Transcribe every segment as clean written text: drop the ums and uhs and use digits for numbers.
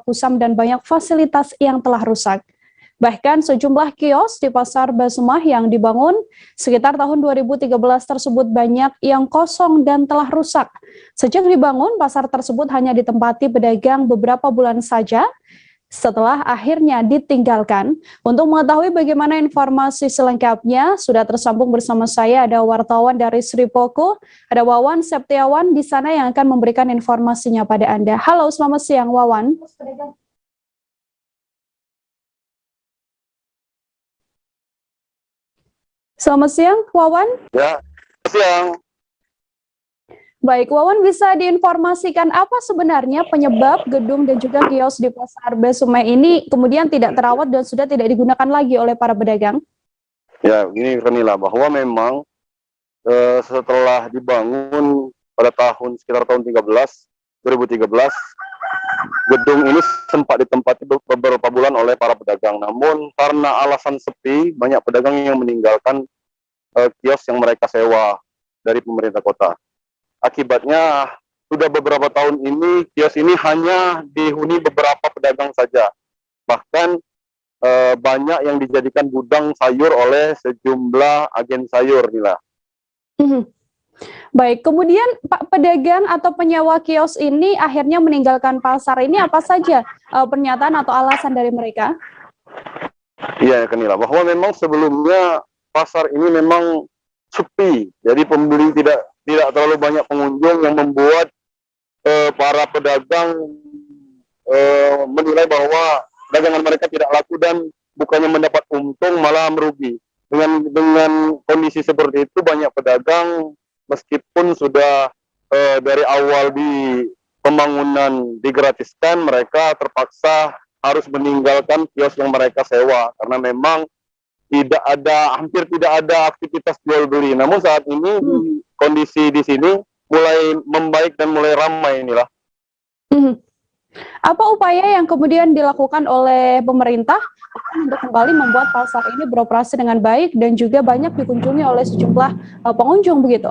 kusam dan banyak fasilitas yang telah rusak. Bahkan sejumlah kios di Pasar Basumah yang dibangun sekitar tahun 2013 tersebut banyak yang kosong dan telah rusak. Sejak dibangun, pasar tersebut hanya ditempati pedagang beberapa bulan saja setelah akhirnya ditinggalkan. Untuk mengetahui bagaimana informasi selengkapnya, sudah tersambung bersama saya ada wartawan dari Sri Poko, ada Wawan Septiawan di sana yang akan memberikan informasinya pada Anda. Halo, selamat siang Wawan. Selamat siang, Wawan. Ya, siang. Baik, Wawan bisa diinformasikan apa sebenarnya penyebab gedung dan juga kios di Pasar Basumah ini kemudian tidak terawat dan sudah tidak digunakan lagi oleh para pedagang? Ya, gini Renila, bahwa memang setelah dibangun pada sekitar tahun 2013, gedung ini sempat ditempati beberapa bulan oleh para pedagang. Namun karena alasan sepi, banyak pedagang yang meninggalkan kios yang mereka sewa dari pemerintah kota. Akibatnya sudah beberapa tahun ini kios ini hanya dihuni beberapa pedagang saja. Bahkan banyak yang dijadikan gudang sayur oleh sejumlah agen sayur, Nila. Baik, kemudian Pak pedagang atau penyewa kios ini akhirnya meninggalkan pasar ini, apa saja pernyataan atau alasan dari mereka? Iya, Nila, bahwa memang sebelumnya pasar ini memang sepi, jadi pembeli tidak terlalu banyak pengunjung yang membuat para pedagang menilai bahwa dagangan mereka tidak laku dan bukannya mendapat untung malah merugi. Dengan kondisi seperti itu, banyak pedagang meskipun sudah dari awal di pembangunan digratiskan, mereka terpaksa harus meninggalkan kios yang mereka sewa karena memang hampir tidak ada aktivitas jual beli. Namun saat ini kondisi di sini mulai membaik dan mulai ramai, inilah. Apa upaya yang kemudian dilakukan oleh pemerintah untuk kembali membuat pasar ini beroperasi dengan baik dan juga banyak dikunjungi oleh sejumlah pengunjung begitu?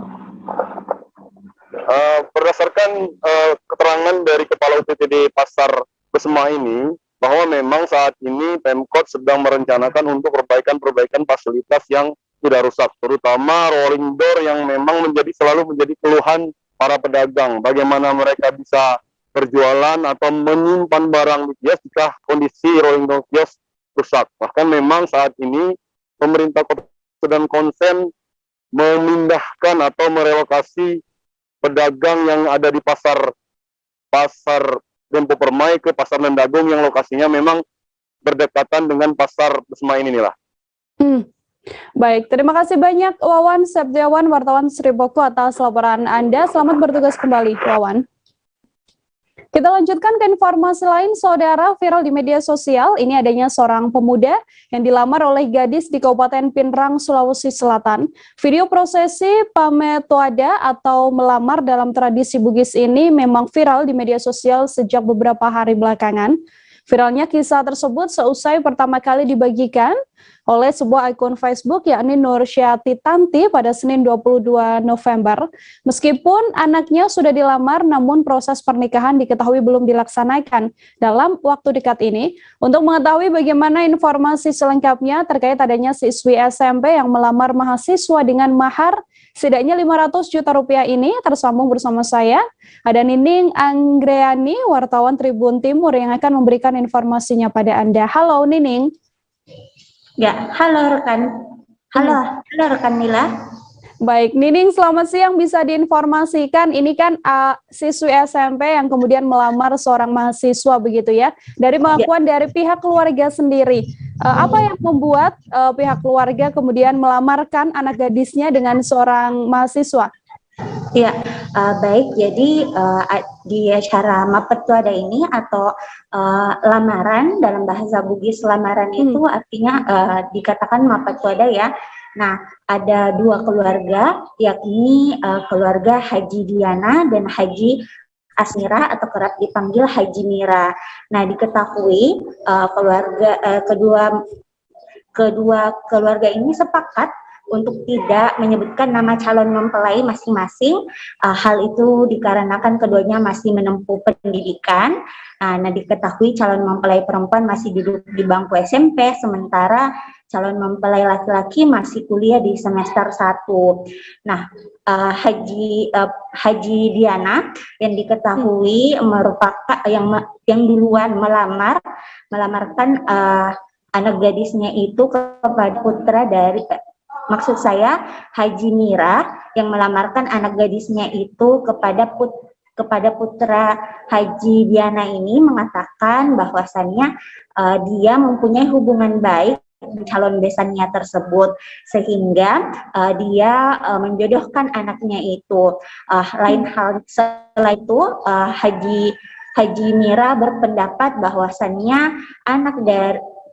Berdasarkan keterangan dari Kepala UPTD Pasar Basumah ini, bahwa memang saat ini Pemkot sedang merencanakan untuk perbaikan fasilitas yang sudah rusak, terutama rolling door yang memang selalu menjadi keluhan para pedagang. Bagaimana mereka bisa berjualan atau menyimpan barang di kios jika kondisi rolling door kios rusak. Bahkan memang saat ini pemerintah kota sedang konsen memindahkan atau merelokasi pedagang yang ada di pasar Dempo Permai ke Pasar Mendagung yang lokasinya memang berdekatan dengan Pasar Basumah ini lah. Baik, terima kasih banyak Wawan Septiawan, wartawan Sri Poko atas laporan Anda. Selamat bertugas kembali, Wawan. Kita lanjutkan ke informasi lain, saudara. Viral di media sosial, ini adanya seorang pemuda yang dilamar oleh gadis di Kabupaten Pinrang, Sulawesi Selatan. Video prosesi pametoada atau melamar dalam tradisi Bugis ini memang viral di media sosial sejak beberapa hari belakangan. Viralnya kisah tersebut seusai pertama kali dibagikan oleh sebuah akun Facebook yakni Nursyati Tanti pada Senin 22 November. Meskipun anaknya sudah dilamar, namun proses pernikahan diketahui belum dilaksanakan dalam waktu dekat ini. Untuk mengetahui bagaimana informasi selengkapnya terkait adanya siswi SMP yang melamar mahasiswa dengan mahar setidaknya 500 juta rupiah ini, tersambung bersama saya, ada Nining Anggreani, wartawan Tribun Timur yang akan memberikan informasinya pada Anda. Halo Nining. Ya, halo rekan. Halo rekan Nila. Baik, Nining, selamat siang. Bisa diinformasikan, ini kan siswi SMP yang kemudian melamar seorang mahasiswa begitu ya. Dari pengakuan dari pihak keluarga sendiri, apa yang membuat pihak keluarga kemudian melamarkan anak gadisnya dengan seorang mahasiswa? Ya, baik. Jadi di acara Mapetwada ini atau lamaran dalam bahasa Bugis, lamaran itu artinya dikatakan Mapetwada ya. Nah, ada dua keluarga, yakni keluarga Haji Diana dan Haji Asmira atau kerap dipanggil Haji Mira. Nah, diketahui kedua keluarga ini sepakat untuk tidak menyebutkan nama calon mempelai masing-masing. Hal itu dikarenakan keduanya masih menempuh pendidikan. Nah, diketahui calon mempelai perempuan masih duduk di bangku SMP, sementara calon mempelai laki-laki masih kuliah di semester 1. Nah, Haji Diana yang diketahui merupakan yang duluan melamarkan anak gadisnya itu kepada putra dari maksud saya Haji Mira yang melamarkan anak gadisnya itu kepada putra Haji Diana ini, mengatakan bahwasannya dia mempunyai hubungan baik dengan calon besannya tersebut, sehingga dia menjodohkan anaknya itu. Lain hal setelah itu Haji Mira berpendapat bahwasannya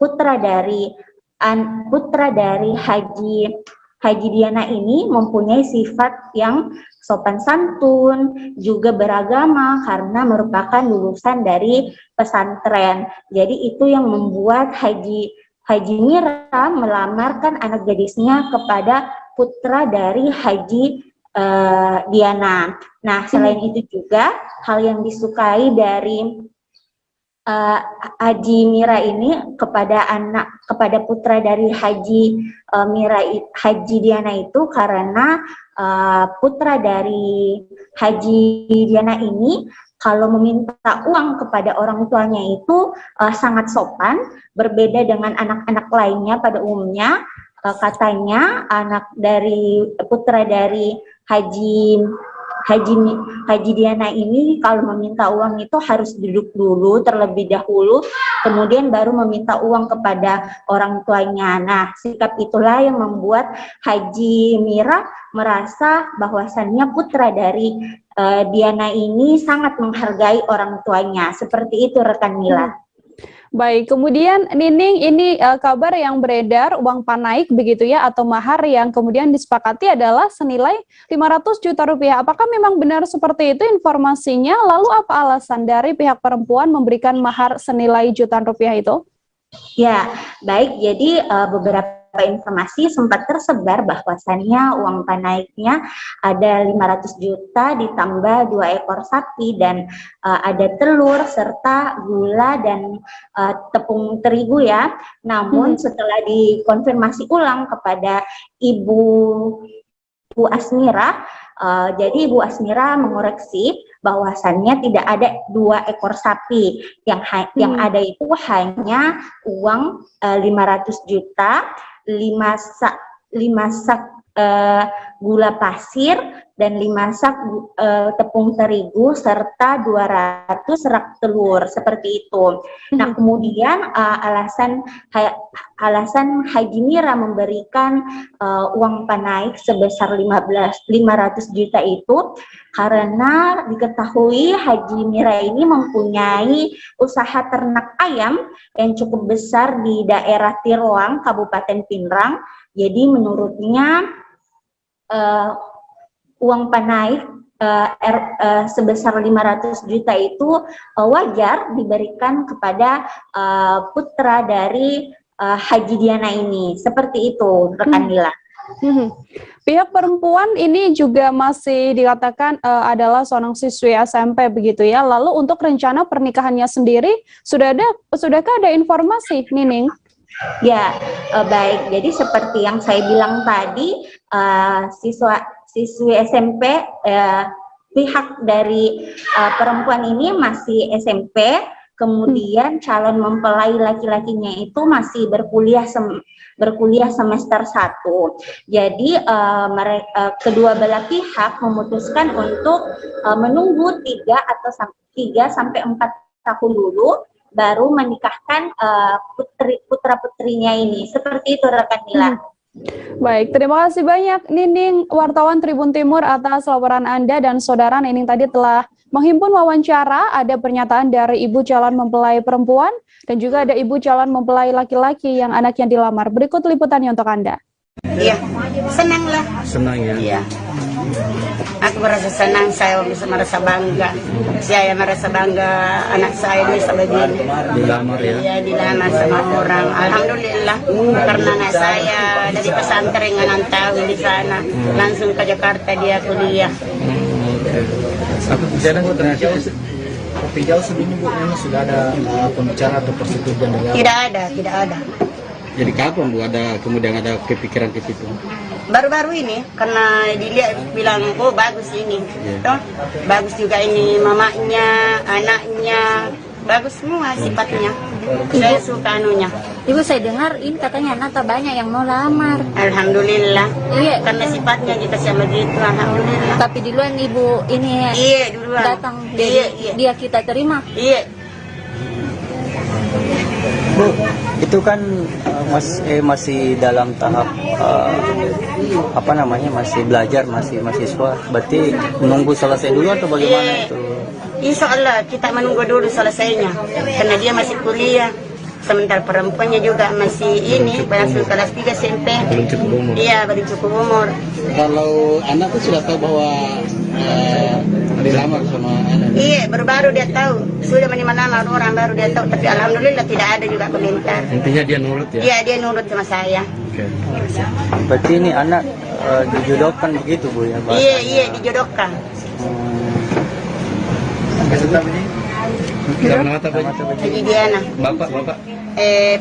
putra dari Haji Diana ini mempunyai sifat yang sopan santun, juga beragama karena merupakan lulusan dari pesantren. Jadi itu yang membuat Haji Mira melamarkan anak gadisnya kepada putra dari Haji Diana. Nah, selain itu juga hal yang disukai dari Haji Mira ini kepada putra dari Haji Diana itu, karena putra dari Haji Diana ini kalau meminta uang kepada orang tuanya itu sangat sopan, berbeda dengan anak-anak lainnya pada umumnya. Katanya putra dari Haji Diana ini kalau meminta uang itu harus duduk dulu terlebih dahulu, kemudian baru meminta uang kepada orang tuanya. Nah, sikap itulah yang membuat Haji Mira merasa bahwasannya putra dari Diana ini sangat menghargai orang tuanya. Seperti itu, rekan Mila. Baik, kemudian Nining, ini kabar yang beredar uang panaik begitu ya, atau mahar yang kemudian disepakati adalah senilai 500 juta rupiah. Apakah memang benar seperti itu informasinya? Lalu apa alasan dari pihak perempuan memberikan mahar senilai jutaan rupiah itu? Ya, baik. Jadi beberapa informasi sempat tersebar bahwasannya uang panaiknya ada 500 juta ditambah 2 ekor sapi dan ada telur serta gula dan tepung terigu ya. Namun setelah dikonfirmasi ulang kepada Ibu Asmira, jadi Ibu Asmira mengoreksi bahwasannya tidak ada 2 ekor sapi, yang ada itu hanya uang 500 juta, 5 sak gula pasir dan 5 sak tepung terigu serta 200 rak telur, seperti itu. Nah, kemudian alasan Haji Mira memberikan uang panaik sebesar 500 juta itu karena diketahui Haji Mira ini mempunyai usaha ternak ayam yang cukup besar di daerah Tiroang, Kabupaten Pinrang. Jadi menurutnya uang panaik sebesar 500 juta itu wajar diberikan kepada putra dari Haji Diana ini. Seperti itu, rekan Mila. Pihak perempuan ini juga masih dikatakan adalah seorang siswi SMP begitu ya. Lalu untuk rencana pernikahannya sendiri sudahkah ada informasi, Nining? Ya, baik. Jadi seperti yang saya bilang tadi, siswi SMP, pihak dari perempuan ini masih SMP, kemudian calon mempelai laki-lakinya itu masih berkuliah semester 1. Jadi kedua belah pihak memutuskan untuk menunggu 3 sampai 4 tahun dulu baru menikahkan putra-putrinya ini. Seperti itu, rekan Mila. Baik, terima kasih banyak Nining, wartawan Tribun Timur, atas laporan Anda. Dan saudara, Nining tadi telah menghimpun wawancara, ada pernyataan dari ibu calon mempelai perempuan dan juga ada ibu calon mempelai laki-laki yang anaknya dilamar. Berikut liputannya untuk Anda. Iya, senang lah. Senang ya? Iya. Aku merasa senang, saya bisa merasa bangga. Saya merasa bangga anak saya bisa begini. Dilamar ya? Iya, dilamar sama orang. Alhamdulillah, karena anak saya dari pesantren nggak tahu di sana, langsung ke Jakarta dia kuliah. Apa kejadian tapi jauh sebelumnya Bu memang sudah ada pembicaraan atau persetujuan dengan Tidak ada. jadi kapan Bu ada kemudian ada kepikiran ke situ? Baru-baru ini karena dilihat bilang oh bagus ini, toh bagus juga ini mamanya, anaknya, bagus semua sifatnya. Saya suka anunya. Ibu saya dengar ini katanya Nata banyak yang mau lamar. Alhamdulillah. Iya. Karena sifatnya kita sama gitu, alhamdulillah. Tapi duluan ibu ini Iya duluan. datang Iya. dia kita terima. Iya. Bu, itu kan masih dalam tahap masih belajar, masih mahasiswa. Berarti menunggu selesai dulu atau bagaimana Iya. itu? Insya Allah kita menunggu dulu selesainya, karena dia masih kuliah. Sementara perempuannya juga masih ini, masuk kelas 3 SMP. Belum cukup umur. Iya, belum cukup umur. Kalau anak tuh sudah tahu bahwa dilamar sama anak. Iya, baru-baru dia tahu. Sudah mana-mana orang baru dia tahu, tapi alhamdulillah tidak ada juga komentar. Intinya dia nurut ya. Iya, dia nurut sama saya. Oke. Berarti ini anak dijodohkan begitu Bu ya, Pak? Iya, dijodohkan. Nama apa Pak? Haji Diana, Bapak.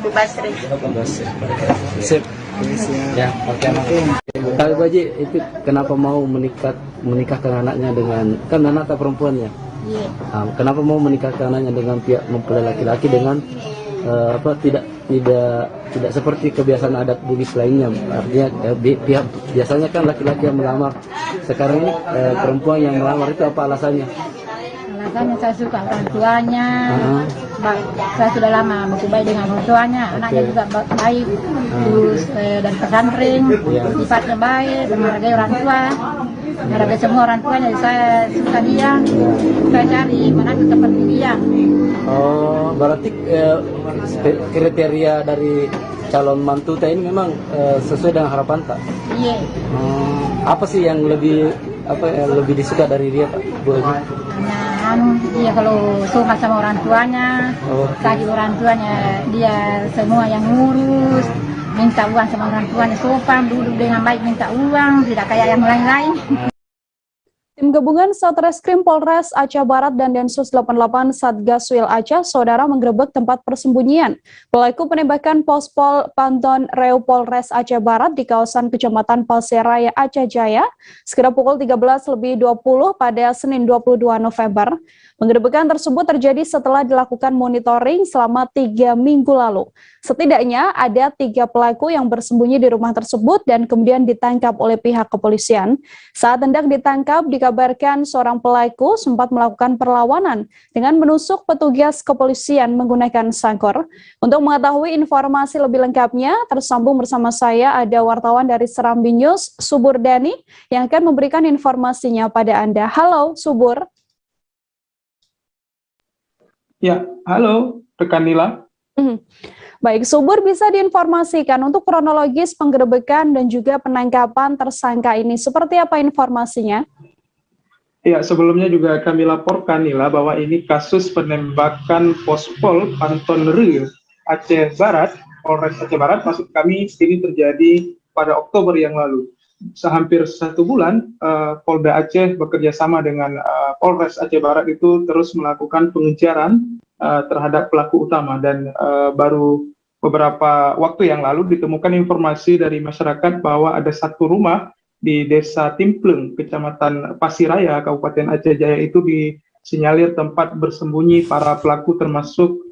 Bu Basri. Sip. Ya, oke Mak. Kalau Pak Haji, itu kenapa mau menikahkan anaknya dengan kan anak tak perempuannya? Iya. Kenapa mau menikahkan anaknya dengan pihak mempelai laki-laki dengan tidak seperti kebiasaan adat Bugis lainnya? Artinya pihak biasanya kan laki-laki yang melamar. Sekarang ini perempuan yang melamar, itu apa alasannya? Alasannya saya suka orang tuanya. Saya sudah lama berbaik dengan orang tuanya. Anaknya juga baik. Terus dari pesantren, sifatnya baik, menghargai orang tua. Menghargai semua orang tuanya. Saya suka dia. Saya cari menantu seperti dia. Oh, berarti kriteria dari calon mantu teh ini memang sesuai dengan harapan tak? Iya. Apa sih yang lebih disuka dari dia Pak Bu Haji? Dia kalau suka sama orang tuanya, kaki orang tuanya, dia semua yang ngurus, minta uang sama orang tuanya, sopan, duduk dengan baik, minta uang, tidak kayak yang lain-lain. Tim gabungan Satreskrim Polres Aceh Barat dan Densus 88 Satgaswil Aceh, saudara menggerebek tempat persembunyian pelaku penembakan Pospol Panton Reu Polres Aceh Barat di kawasan Kecamatan Pasir Raya Aceh Jaya sekitar pukul 13.20 pada Senin 22 November. Penggerebekan tersebut terjadi setelah dilakukan monitoring selama 3 minggu lalu. Setidaknya ada 3 pelaku yang bersembunyi di rumah tersebut dan kemudian ditangkap oleh pihak kepolisian. Saat hendak ditangkap, dikabarkan seorang pelaku sempat melakukan perlawanan dengan menusuk petugas kepolisian menggunakan sangkor. Untuk mengetahui informasi lebih lengkapnya, tersambung bersama saya ada wartawan dari Serambi News, Subur Dani, yang akan memberikan informasinya pada Anda. Halo, Subur. Ya, halo, rekan Nila. Baik, Subur, bisa diinformasikan untuk kronologis penggerebekan dan juga penangkapan tersangka ini. Seperti apa informasinya? Ya, sebelumnya juga kami laporkan, Nila, bahwa ini kasus penembakan Pospol Panton Reu Aceh Barat, Polres Aceh Barat, maksud kami ini terjadi pada Oktober yang lalu. Hampir 1 bulan, Polda Aceh bekerja sama dengan Polres Aceh Barat itu terus melakukan pengejaran terhadap pelaku utama, dan baru beberapa waktu yang lalu ditemukan informasi dari masyarakat bahwa ada 1 rumah di Desa Timpleng, Kecamatan Pasiraya, Kabupaten Aceh Jaya itu disinyalir tempat bersembunyi para pelaku, termasuk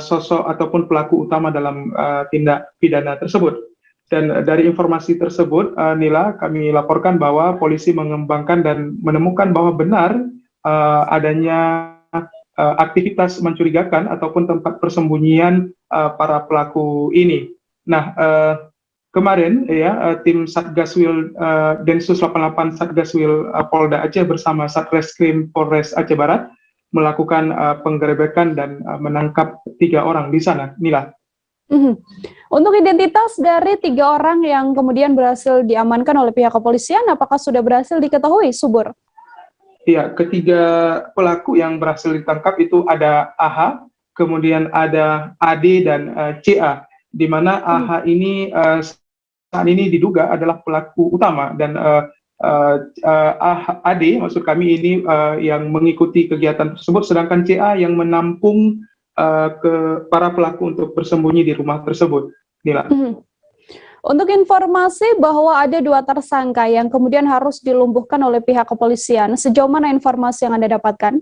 sosok ataupun pelaku utama dalam tindak pidana tersebut. Dan dari informasi tersebut, Nila, kami laporkan bahwa polisi mengembangkan dan menemukan bahwa benar adanya aktivitas mencurigakan ataupun tempat persembunyian para pelaku ini. Nah, kemarin ya tim Satgaswil Densus 88 Satgaswil Polda Aceh bersama Satreskrim Polres Aceh Barat melakukan penggerebekan dan menangkap 3 orang di sana, Nila. Untuk identitas dari 3 orang yang kemudian berhasil diamankan oleh pihak kepolisian, apakah sudah berhasil diketahui, Subur? Ya, ketiga pelaku yang berhasil ditangkap itu ada AH, kemudian ada AD dan CA, di mana AH ini saat ini diduga adalah pelaku utama, dan AD maksud kami ini yang mengikuti kegiatan tersebut, sedangkan CA yang menampung ke para pelaku untuk bersembunyi di rumah tersebut. Nila. Untuk informasi bahwa ada 2 tersangka yang kemudian harus dilumpuhkan oleh pihak kepolisian, sejauh mana informasi yang Anda dapatkan?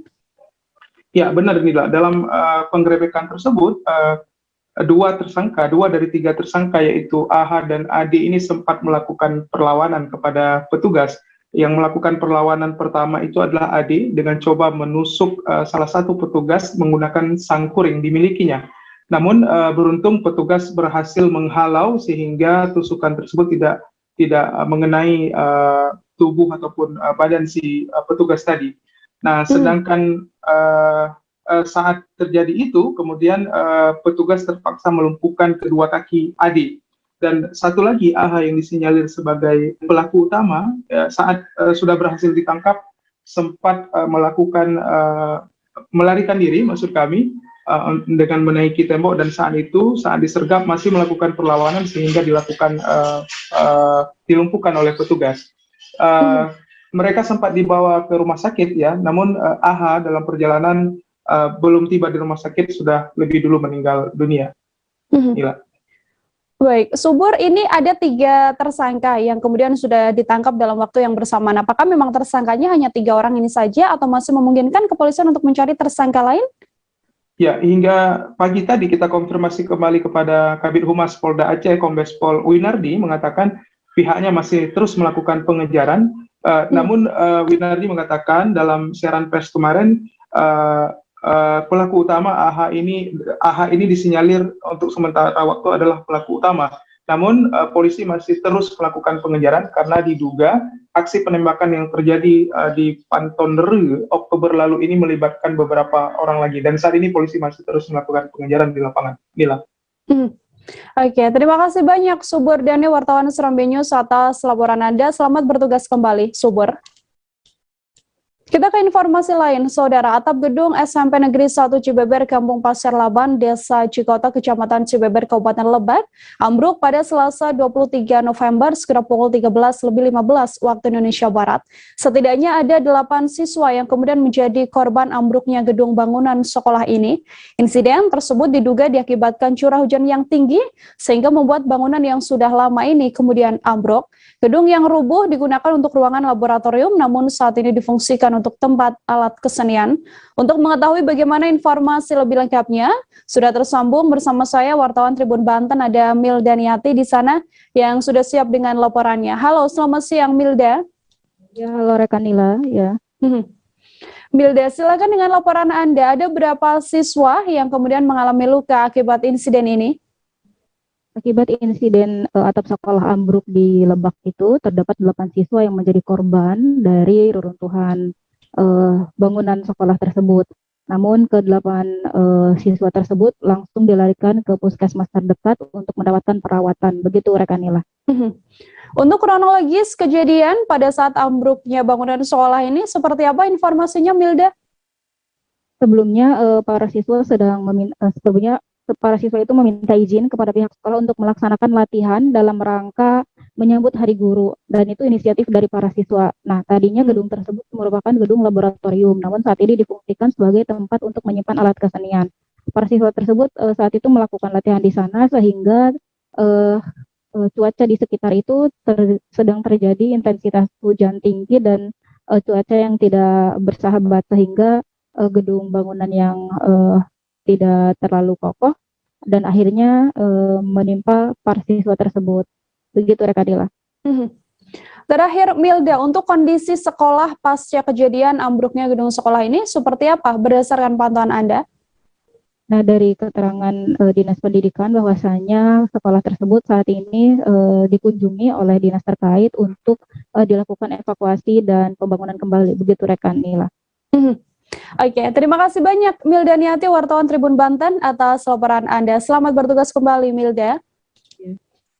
Ya, benar Nila. Dalam penggerebekan tersebut, 2 dari 3 tersangka yaitu AH dan AD ini sempat melakukan perlawanan kepada petugas. Yang melakukan perlawanan pertama itu adalah AD dengan coba menusuk salah satu petugas menggunakan sangkur yang dimilikinya. Namun beruntung petugas berhasil menghalau sehingga tusukan tersebut tidak mengenai tubuh ataupun badan si petugas tadi. Nah, sedangkan saat terjadi itu, kemudian petugas terpaksa melumpuhkan kedua kaki AD. Dan satu lagi AH yang disinyalir sebagai pelaku utama, saat sudah berhasil ditangkap, sempat melakukan melarikan diri, maksud kami, dengan menaiki tembok, dan saat itu, saat disergap, masih melakukan perlawanan sehingga dilumpuhkan oleh petugas. Mereka sempat dibawa ke rumah sakit, ya, namun AH dalam perjalanan belum tiba di rumah sakit, sudah lebih dulu meninggal dunia. Gila. Baik, Subur, ini ada 3 tersangka yang kemudian sudah ditangkap dalam waktu yang bersamaan. Apakah memang tersangkanya hanya 3 orang ini saja atau masih memungkinkan kepolisian untuk mencari tersangka lain? Ya, hingga pagi tadi kita konfirmasi kembali kepada Kabid Humas Polda Aceh, Kombes Pol Winardi, mengatakan pihaknya masih terus melakukan pengejaran. Namun Winardi mengatakan dalam siaran pers kemarin, pelaku utama AH ini disinyalir untuk sementara waktu adalah pelaku utama. Namun polisi masih terus melakukan pengejaran karena diduga aksi penembakan yang terjadi di Panton Nere Oktober lalu ini melibatkan beberapa orang lagi. Dan saat ini polisi masih terus melakukan pengejaran di lapangan. Nila. Oke, terima kasih banyak Subur Dani, wartawan Serambi News, atas laporan Anda. Selamat bertugas kembali, Subur. Kita ke informasi lain, Saudara. Atap gedung SMP Negeri 1 Cibeber, Kampung Pasir Laban, Desa Cikota, Kecamatan Cibeber, Kabupaten Lebak, ambruk pada Selasa 23 November sekitar pukul 13:15 waktu Indonesia Barat. Setidaknya ada 8 siswa yang kemudian menjadi korban ambruknya gedung bangunan sekolah ini. Insiden tersebut diduga diakibatkan curah hujan yang tinggi, sehingga membuat bangunan yang sudah lama ini kemudian ambruk. Gedung yang rubuh digunakan untuk ruangan laboratorium, namun saat ini difungsikan untuk tempat alat kesenian. Untuk mengetahui bagaimana informasi lebih lengkapnya, sudah tersambung bersama saya wartawan Tribun Banten, ada Milda Niati di sana yang sudah siap dengan laporannya. Halo, selamat siang Milda. Ya, halo rekan Nila, ya. Milda, silakan dengan laporan Anda. Ada berapa siswa yang kemudian mengalami luka akibat insiden ini? Akibat insiden atap sekolah ambruk di Lebak itu, terdapat 8 siswa yang menjadi korban dari reruntuhan bangunan sekolah tersebut. Namun ke-8 siswa tersebut langsung dilarikan ke puskesmas terdekat untuk mendapatkan perawatan. Begitu rekan Nila. Untuk kronologis kejadian pada saat ambruknya bangunan sekolah ini, seperti apa informasinya, Milda? Sebelumnya para siswa para siswa itu meminta izin kepada pihak sekolah untuk melaksanakan latihan dalam rangka menyambut Hari Guru, dan itu inisiatif dari para siswa. Nah, tadinya gedung tersebut merupakan gedung laboratorium, namun saat ini difungsikan sebagai tempat untuk menyimpan alat kesenian. Para siswa tersebut saat itu melakukan latihan di sana, sehingga cuaca di sekitar itu sedang terjadi intensitas hujan tinggi dan cuaca yang tidak bersahabat, sehingga gedung bangunan yang tidak terlalu kokoh dan akhirnya menimpa para siswa tersebut. Begitu rekan Dila. Terakhir Milda, untuk kondisi sekolah pasca kejadian ambruknya gedung sekolah ini seperti apa berdasarkan pantauan Anda? Nah, dari keterangan Dinas Pendidikan bahwasanya sekolah tersebut saat ini dikunjungi oleh dinas terkait untuk dilakukan evakuasi dan pembangunan kembali. Begitu rekan Nila. Oke, terima kasih banyak Milda Niati, wartawan Tribun Banten, atas laporan Anda. Selamat bertugas kembali, Milda.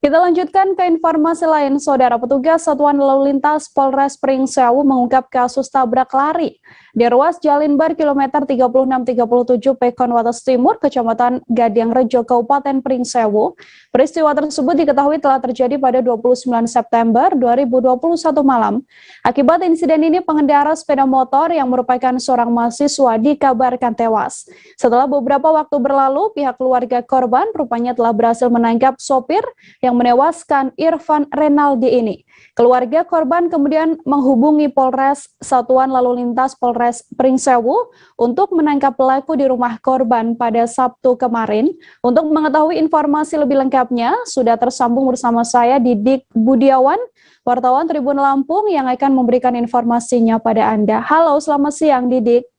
Kita lanjutkan ke informasi lain, Saudara. Petugas Satuan Lalu Lintas Polres Pringsewu mengungkap kasus tabrak lari di ruas Jalinbar kilometer 3637 Pekon Wates Timur, Kecamatan Gading Rejo, Kabupaten Pringsewu. Peristiwa tersebut diketahui telah terjadi pada 29 September 2021 malam. Akibat insiden ini, pengendara sepeda motor yang merupakan seorang mahasiswa dikabarkan tewas. Setelah beberapa waktu berlalu, pihak keluarga korban rupanya telah berhasil menangkap sopir yang menewaskan Irfan Renaldi ini. Keluarga korban kemudian menghubungi Polres Satuan Lalu Lintas Polres Pringsewu untuk menangkap pelaku di rumah korban pada Sabtu kemarin. Untuk mengetahui informasi lebih lengkapnya, sudah tersambung bersama saya Didik Budiawan, wartawan Tribun Lampung yang akan memberikan informasinya pada Anda. Halo, selamat siang Didik.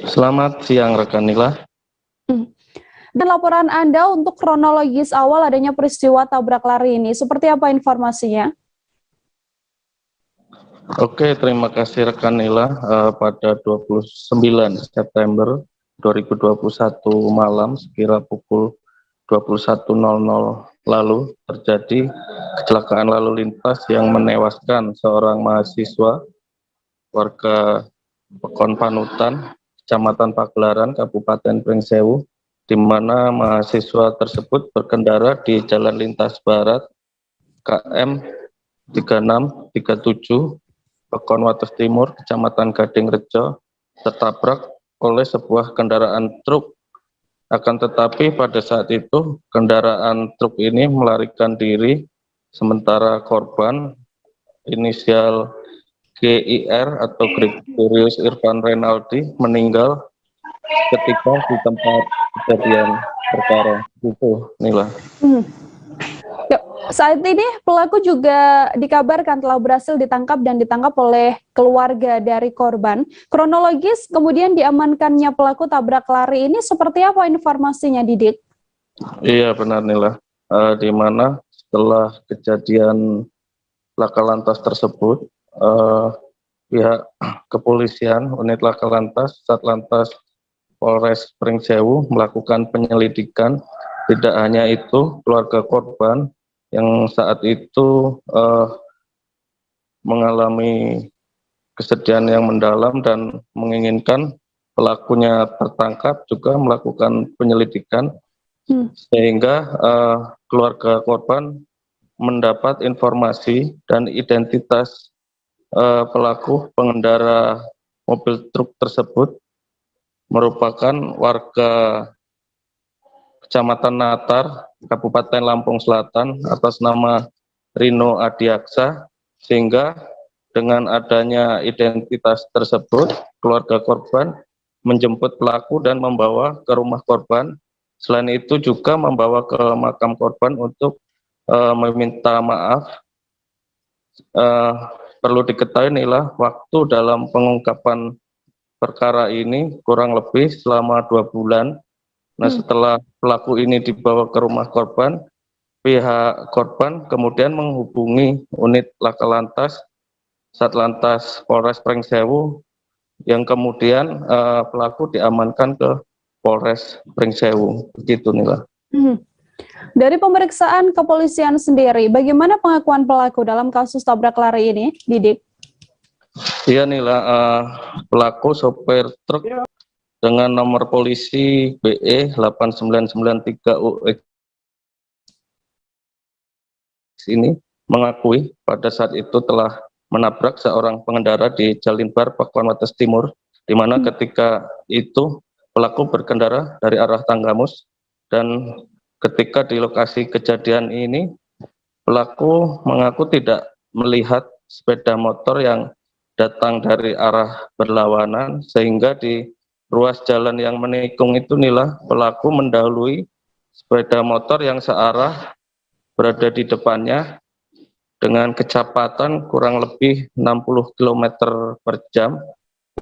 Selamat siang rekan Nila. Dan laporan Anda untuk kronologis awal adanya peristiwa tabrak lari ini, seperti apa informasinya? Oke, terima kasih rekan Nila. Pada 29 September 2021 malam sekira pukul 21.00 lalu terjadi kecelakaan lalu lintas yang menewaskan seorang mahasiswa warga Pekon Panutan, Kecamatan Pagelaran, Kabupaten Pringsewu, di mana mahasiswa tersebut berkendara di Jalan Lintas Barat KM 3637 Pekon Wates Timur, Kecamatan Gading Rejo, tertabrak oleh sebuah kendaraan truk. Akan tetapi pada saat itu kendaraan truk ini melarikan diri, sementara korban inisial GIR atau Gregorius Irfan Renaldi meninggal ketika di tempat kejadian perkara itu, Nila. Saat ini pelaku juga dikabarkan telah berhasil ditangkap dan ditangkap oleh keluarga dari korban. Kronologis kemudian diamankannya pelaku tabrak lari ini seperti apa informasinya, Didik? Iya benar Nila, di mana setelah kejadian laka lantas tersebut, pihak kepolisian, unit laka lantas, Satlantas Polres Pringsewu melakukan penyelidikan. Tidak hanya itu, keluarga korban yang saat itu mengalami kesedihan yang mendalam dan menginginkan pelakunya tertangkap juga melakukan penyelidikan, sehingga keluarga korban mendapat informasi dan identitas pelaku pengendara mobil truk tersebut merupakan warga Kecamatan Natar, Kabupaten Lampung Selatan atas nama Rino Adiaksa, sehingga dengan adanya identitas tersebut, keluarga korban menjemput pelaku dan membawa ke rumah korban. Selain itu juga membawa ke makam korban untuk meminta maaf. Perlu diketahui Nila, waktu dalam pengungkapan perkara ini kurang lebih selama 2 bulan. Nah, setelah pelaku ini dibawa ke rumah korban, pihak korban kemudian menghubungi unit laka lantas Satlantas Polres Pringsewu, yang kemudian pelaku diamankan ke Polres Pringsewu. Begitu Nila. Dari pemeriksaan kepolisian sendiri, bagaimana pengakuan pelaku dalam kasus tabrak lari ini, Didik? Iya Nila, pelaku sopir truk dengan nomor polisi BE 8993 UX ini mengakui pada saat itu telah menabrak seorang pengendara di Jalinbar Pekon Wates Timur, di mana ketika itu pelaku berkendara dari arah Tanggamus, dan ketika di lokasi kejadian ini pelaku mengaku tidak melihat sepeda motor yang datang dari arah berlawanan, sehingga di ruas jalan yang menikung itu Nila, pelaku mendahului sepeda motor yang searah berada di depannya dengan kecepatan kurang lebih 60 km per jam.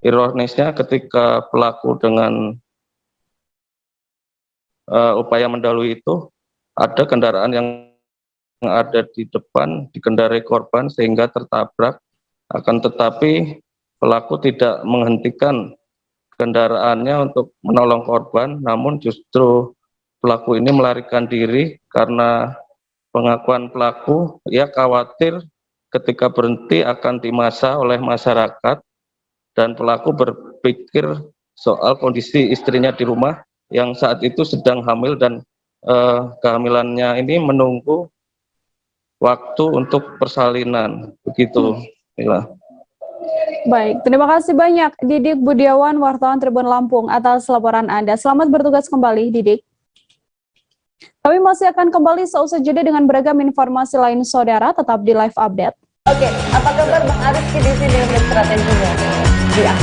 Ironisnya ketika pelaku dengan upaya mendahului itu, ada kendaraan yang ada di depan dikendarai korban sehingga tertabrak. Akan tetapi pelaku tidak menghentikan kendaraannya untuk menolong korban, namun justru pelaku ini melarikan diri karena pengakuan pelaku, ia khawatir ketika berhenti akan dimasa oleh masyarakat dan pelaku berpikir soal kondisi istrinya di rumah yang saat itu sedang hamil dan kehamilannya ini menunggu waktu untuk persalinan. Begitu, Mila. Baik, terima kasih banyak Didik Budiawan, wartawan Tribun Lampung atas laporan Anda. Selamat bertugas kembali, Didik. Kami masih akan kembali seusai jeda dengan beragam informasi lain, saudara. Tetap di live update. Oke, apa kabar Bang Ariski di sini untuk strateginya?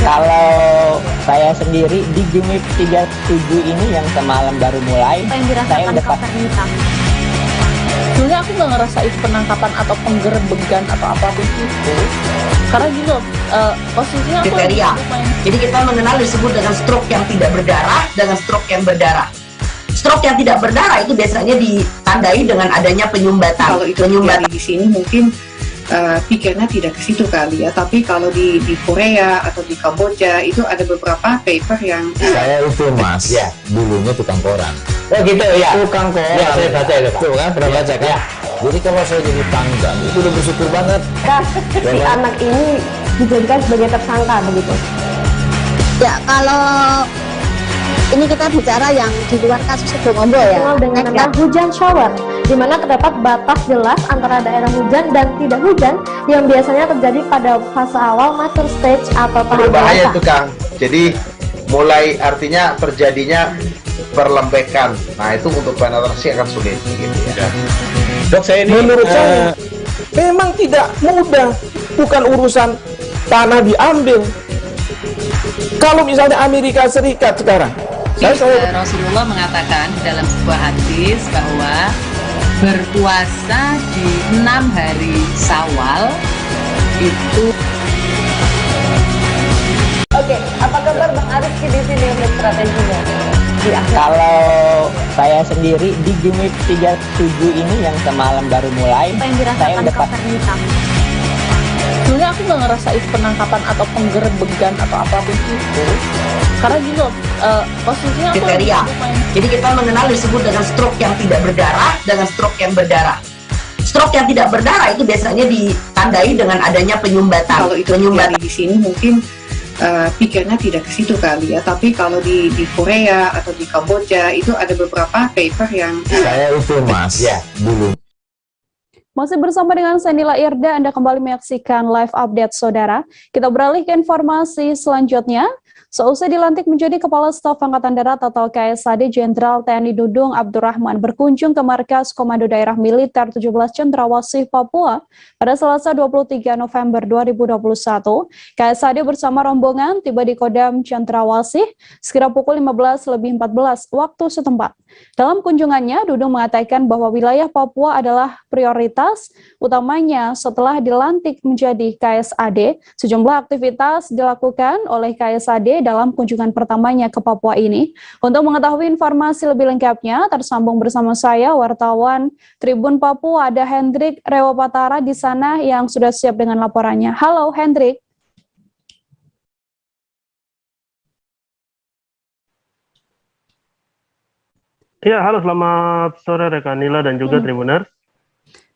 Kalau saya sendiri di Gimip 37 ini yang semalam baru mulai, saya udah sebenarnya aku nggak ngerasa itu penangkapan atau penggerebegan atau apapun itu, karena gitu posisinya aku kriteria. Jadi kita mengenal disebut dengan stroke yang tidak berdarah dengan stroke yang berdarah. Stroke yang tidak berdarah itu biasanya ditandai dengan adanya penyumbatan. Kalau itu penyumbatan di sini mungkin pikirnya tidak ke situ kali ya, tapi kalau di Korea atau di Kamboja itu ada beberapa paper yang saya itu Mas, ya dulunya tukang koran. Oh gitu ya, tukang koran. Ya saya baca itu Pak. Tuh kan, pernah baca kan? Ya. Jadi kalau saya jadi pangdam itu udah bersyukur banget. Si anak ini dijadikan sebagai tersangka begitu. Ya kalau ini kita bicara yang di luar kasus Situbondo ya. Dengan nama hujan shower, di mana terdapat batas jelas antara daerah hujan dan tidak hujan yang biasanya terjadi pada fase awal mature stage atau tahap berbahaya itu Kang. Jadi mulai artinya terjadinya perlembekan. Nah itu untuk penetrasi akan sulit gitu ya. Dok saya ini menurut saya memang tidak mudah, bukan urusan tanah diambil. Kalau misalnya Amerika Serikat sekarang, Rasulullah mengatakan dalam sebuah hadis bahwa berpuasa di 6 hari Syawal itu. Oke, apa kabar Bang Ariski di sini untuk strateginya? Kalau saya sendiri di Gimip 37 ini yang semalam baru mulai, saya udah sebenarnya aku nggak ngerasa itu penangkapan atau penggerebegan atau apapun itu, karena gitu posisinya aku kriteria. Jadi kita mengenal disebut dengan stroke yang tidak berdarah dengan stroke yang berdarah. Stroke yang tidak berdarah itu biasanya ditandai dengan adanya penyumbatan. Kalau itu penyumbatan di sini mungkin pikirnya tidak ke situ kali ya, tapi kalau di Korea atau di Kamboja itu ada beberapa paper yang saya itu Mas, ya dulu. Masih bersama dengan Senila Irda, Anda kembali menyaksikan live update, saudara. Kita beralih ke informasi selanjutnya. Seusai dilantik menjadi Kepala Staf Angkatan Darat atau KSAD, Jenderal TNI Dudung Abdurrahman berkunjung ke Markas Komando Daerah Militer 17 Cendrawasih, Papua pada Selasa 23 November 2021. KSAD bersama rombongan tiba di Kodam Cendrawasih sekira pukul 15.14 waktu setempat. Dalam kunjungannya, Dudung mengatakan bahwa wilayah Papua adalah prioritas utamanya setelah dilantik menjadi KSAD. Sejumlah aktivitas dilakukan oleh KSAD dalam kunjungan pertamanya ke Papua ini. Untuk mengetahui informasi lebih lengkapnya, tersambung bersama saya, wartawan Tribun Papua, ada Hendrik Rewapatara di sana yang sudah siap dengan laporannya. Halo Hendrik. Ya, halo, selamat sore rekan Nila dan juga Tribuners.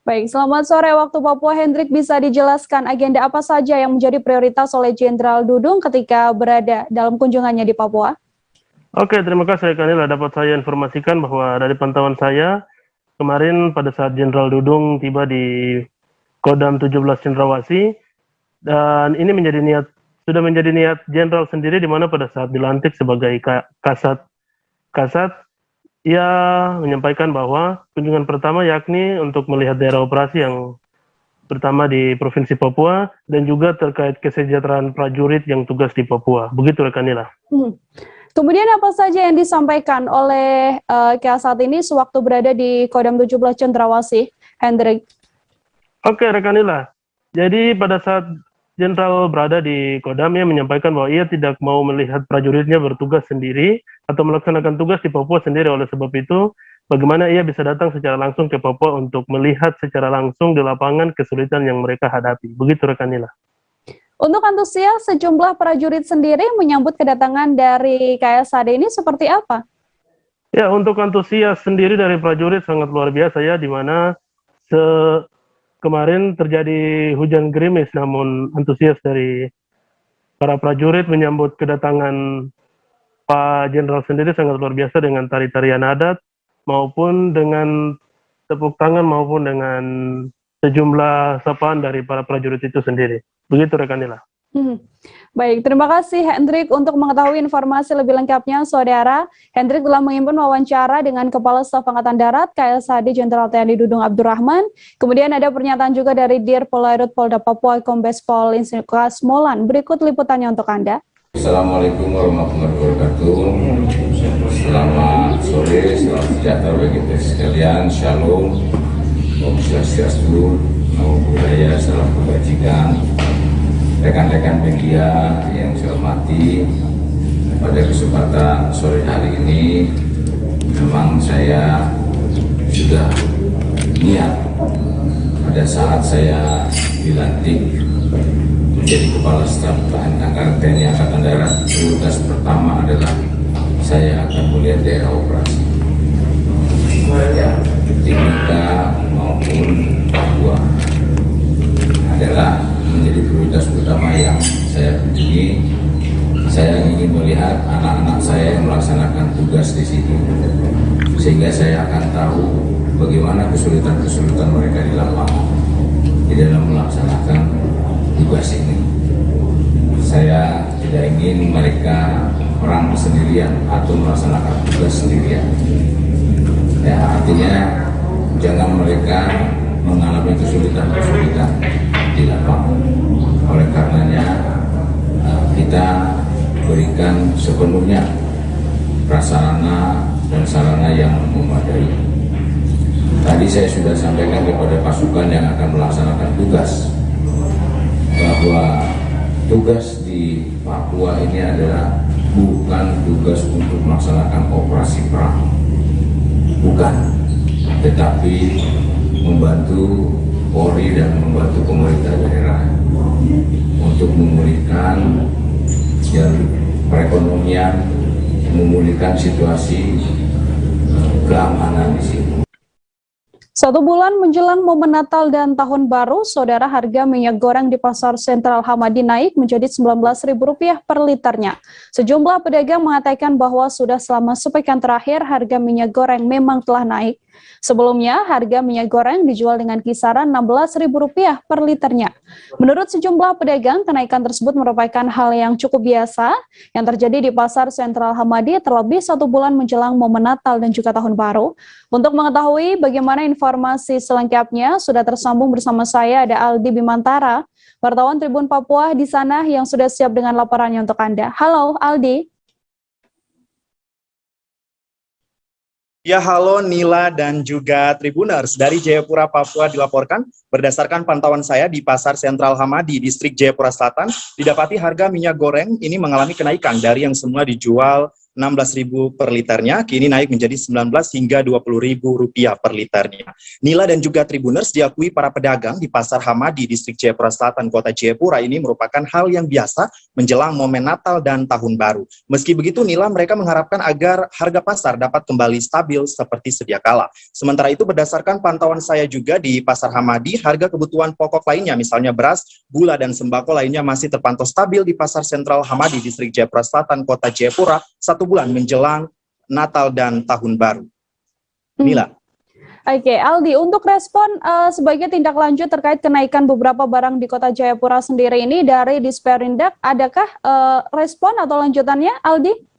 Baik, selamat sore waktu Papua. Hendrik, bisa dijelaskan agenda apa saja yang menjadi prioritas oleh Jenderal Dudung ketika berada dalam kunjungannya di Papua? Oke, terima kasih rekan Nila. Dapat saya informasikan bahwa dari pantauan saya, kemarin pada saat Jenderal Dudung tiba di Kodam 17 Cendrawasih, dan ini sudah menjadi niat Jenderal sendiri, di mana pada saat dilantik sebagai Kasat, ia menyampaikan bahwa kunjungan pertama yakni untuk melihat daerah operasi yang pertama di Provinsi Papua dan juga terkait kesejahteraan prajurit yang tugas di Papua. Begitu rekan Nila. Kemudian apa saja yang disampaikan oleh Kasat ini sewaktu berada di Kodam 17 Cendrawasih, Hendrik? Oke rekan Nila. Jadi pada saat Jenderal berada di Kodam, ia menyampaikan bahwa ia tidak mau melihat prajuritnya bertugas sendiri atau melaksanakan tugas di Papua sendiri. Oleh sebab itu, bagaimana ia bisa datang secara langsung ke Papua untuk melihat secara langsung di lapangan kesulitan yang mereka hadapi. Begitu rekan Nila. Untuk antusias sejumlah prajurit sendiri menyambut kedatangan dari KSAD ini seperti apa? Ya, untuk antusias sendiri dari prajurit sangat luar biasa ya, di mana kemarin terjadi hujan gerimis, namun antusias dari para prajurit menyambut kedatangan Pak Jenderal sendiri sangat luar biasa dengan tari-tarian adat maupun dengan tepuk tangan maupun dengan sejumlah sapaan dari para prajurit itu sendiri. Begitu rekan Nila. Baik, terima kasih Hendrik untuk mengetahui informasi lebih lengkapnya, Saudara. Hendrik telah mengimpun wawancara dengan Kepala Staf Angkatan Darat KSAD Jenderal TNI Dudung Abdurrahman. Kemudian ada pernyataan juga dari Dir Polairut Polda Papua Kombes Pol Insinyur Molan. Berikut liputannya untuk Anda. Assalamualaikum warahmatullahi wabarakatuh. Selamat sore, selamat sejahtera bagi kita sekalian. Shalom, Om Swastiastu, Namo Buddhaya, salam kebajikan. Rekan-rekan media yang saya hormati, pada kesempatan sore hari ini memang saya sudah niat pada saat saya dilantik menjadi Kepala Staf Angkatan TNI Angkatan Darat. Prioritas pertama adalah saya akan melihat daerah operasi, ya, Timika maupun Papua adalah menjadi prioritas utama yang saya kunjungi. Saya ingin melihat anak-anak saya yang melaksanakan tugas di situ, sehingga saya akan tahu bagaimana kesulitan-kesulitan mereka di lapangan di dalam melaksanakan tugas ini. Saya tidak ingin mereka perang sendirian atau melaksanakan tugas sendirian. Ya, artinya jangan mereka mengalami kesulitan-kesulitan di lapangan. Oleh karenanya kita berikan sepenuhnya prasarana dan sarana yang memadai. Tadi saya sudah sampaikan kepada pasukan yang akan melaksanakan tugas bahwa tugas di Papua ini adalah bukan tugas untuk melaksanakan operasi perang, bukan, tetapi membantu Polri dan membantu pemerintah daerah untuk memulihkan perekonomian, memulihkan situasi keamanan di sini. 1 bulan menjelang momen Natal dan Tahun Baru, Saudara, harga minyak goreng di Pasar Sentral Hamadi naik menjadi Rp19.000 per liternya. Sejumlah pedagang mengatakan bahwa sudah selama sepekan terakhir harga minyak goreng memang telah naik. Sebelumnya, harga minyak goreng dijual dengan kisaran Rp16.000 per liternya. Menurut sejumlah pedagang, kenaikan tersebut merupakan hal yang cukup biasa yang terjadi di Pasar Sentral Hamadi terlebih 1 bulan menjelang momen Natal dan juga Tahun Baru. Untuk mengetahui bagaimana informasi selengkapnya, sudah tersambung bersama saya ada Aldi Bimantara, wartawan Tribun Papua di sana yang sudah siap dengan laporannya untuk Anda. Halo Aldi. Ya, halo Nila dan juga Tribuners. Dari Jayapura, Papua dilaporkan, berdasarkan pantauan saya di Pasar Sentral Hamadi, Distrik Jayapura Selatan, didapati harga minyak goreng ini mengalami kenaikan dari yang semula dijual Rp16.000 per liternya, kini naik menjadi Rp19 hingga Rp20.000 per liternya. Nila dan juga Tribuners, diakui para pedagang di Pasar Hamadi, Distrik Jayapura Selatan, Kota Jayapura ini merupakan hal yang biasa menjelang momen Natal dan Tahun Baru. Meski begitu, Nila, mereka mengharapkan agar harga pasar dapat kembali stabil seperti sedia kala. Sementara itu, berdasarkan pantauan saya juga di Pasar Hamadi, harga kebutuhan pokok lainnya, misalnya beras, gula, dan sembako lainnya masih terpantau stabil di Pasar Sentral Hamadi, Distrik Jayapura Selatan, Kota Jayapura, 1 bulan menjelang Natal dan Tahun Baru. Nila. Oke, Aldi, untuk respon sebagai tindak lanjut terkait kenaikan beberapa barang di Kota Jayapura sendiri ini dari Disperindak, adakah respon atau lanjutannya, Aldi?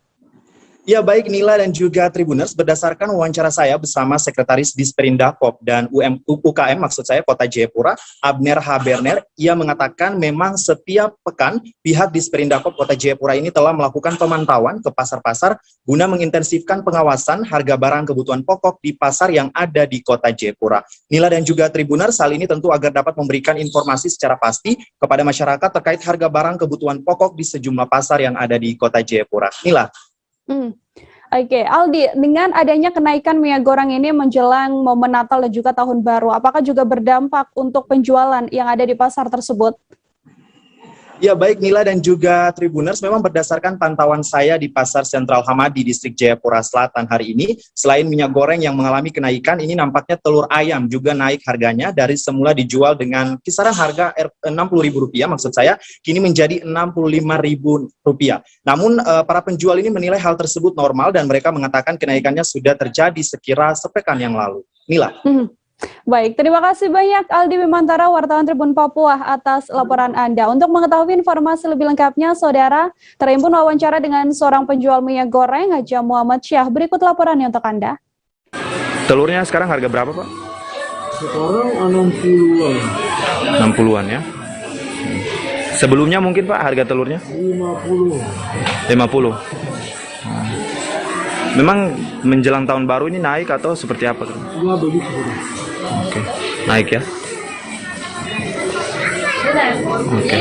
Ya, baik Nila dan juga Tribuners, berdasarkan wawancara saya bersama Sekretaris Disperindakop dan UKM, maksud saya Kota Jayapura, Abner Haberner, ia mengatakan memang setiap pekan pihak Disperindakop Kota Jayapura ini telah melakukan pemantauan ke pasar-pasar guna mengintensifkan pengawasan harga barang kebutuhan pokok di pasar yang ada di Kota Jayapura. Nila dan juga Tribuners, hal ini tentu agar dapat memberikan informasi secara pasti kepada masyarakat terkait harga barang kebutuhan pokok di sejumlah pasar yang ada di Kota Jayapura. Nila. Oke, Aldi, dengan adanya kenaikan minyak goreng ini menjelang momen Natal dan juga Tahun Baru, apakah juga berdampak untuk penjualan yang ada di pasar tersebut? Ya, baik Nila dan juga Tribuners, memang berdasarkan pantauan saya di Pasar Sentral Hamadi, Distrik Jayapura Selatan hari ini, selain minyak goreng yang mengalami kenaikan, ini nampaknya telur ayam juga naik harganya dari semula dijual dengan kisaran harga Rp60.000, maksud saya, kini menjadi Rp65.000. Namun, para penjual ini menilai hal tersebut normal dan mereka mengatakan kenaikannya sudah terjadi sekira sepekan yang lalu. Nila. Baik, terima kasih banyak Aldi Bimantara, wartawan Tribun Papua atas laporan Anda. Untuk mengetahui informasi lebih lengkapnya, Saudara, terhimpun wawancara dengan seorang penjual minyak goreng, Haja Muhammad Syah. Berikut laporannya untuk Anda. Telurnya sekarang harga berapa, Pak? Sekarang 60-an. 60-an ya. Sebelumnya mungkin Pak harga telurnya? 50. Memang menjelang tahun baru ini naik atau seperti apa? Ya begitu. Oke, naik ya. Oke.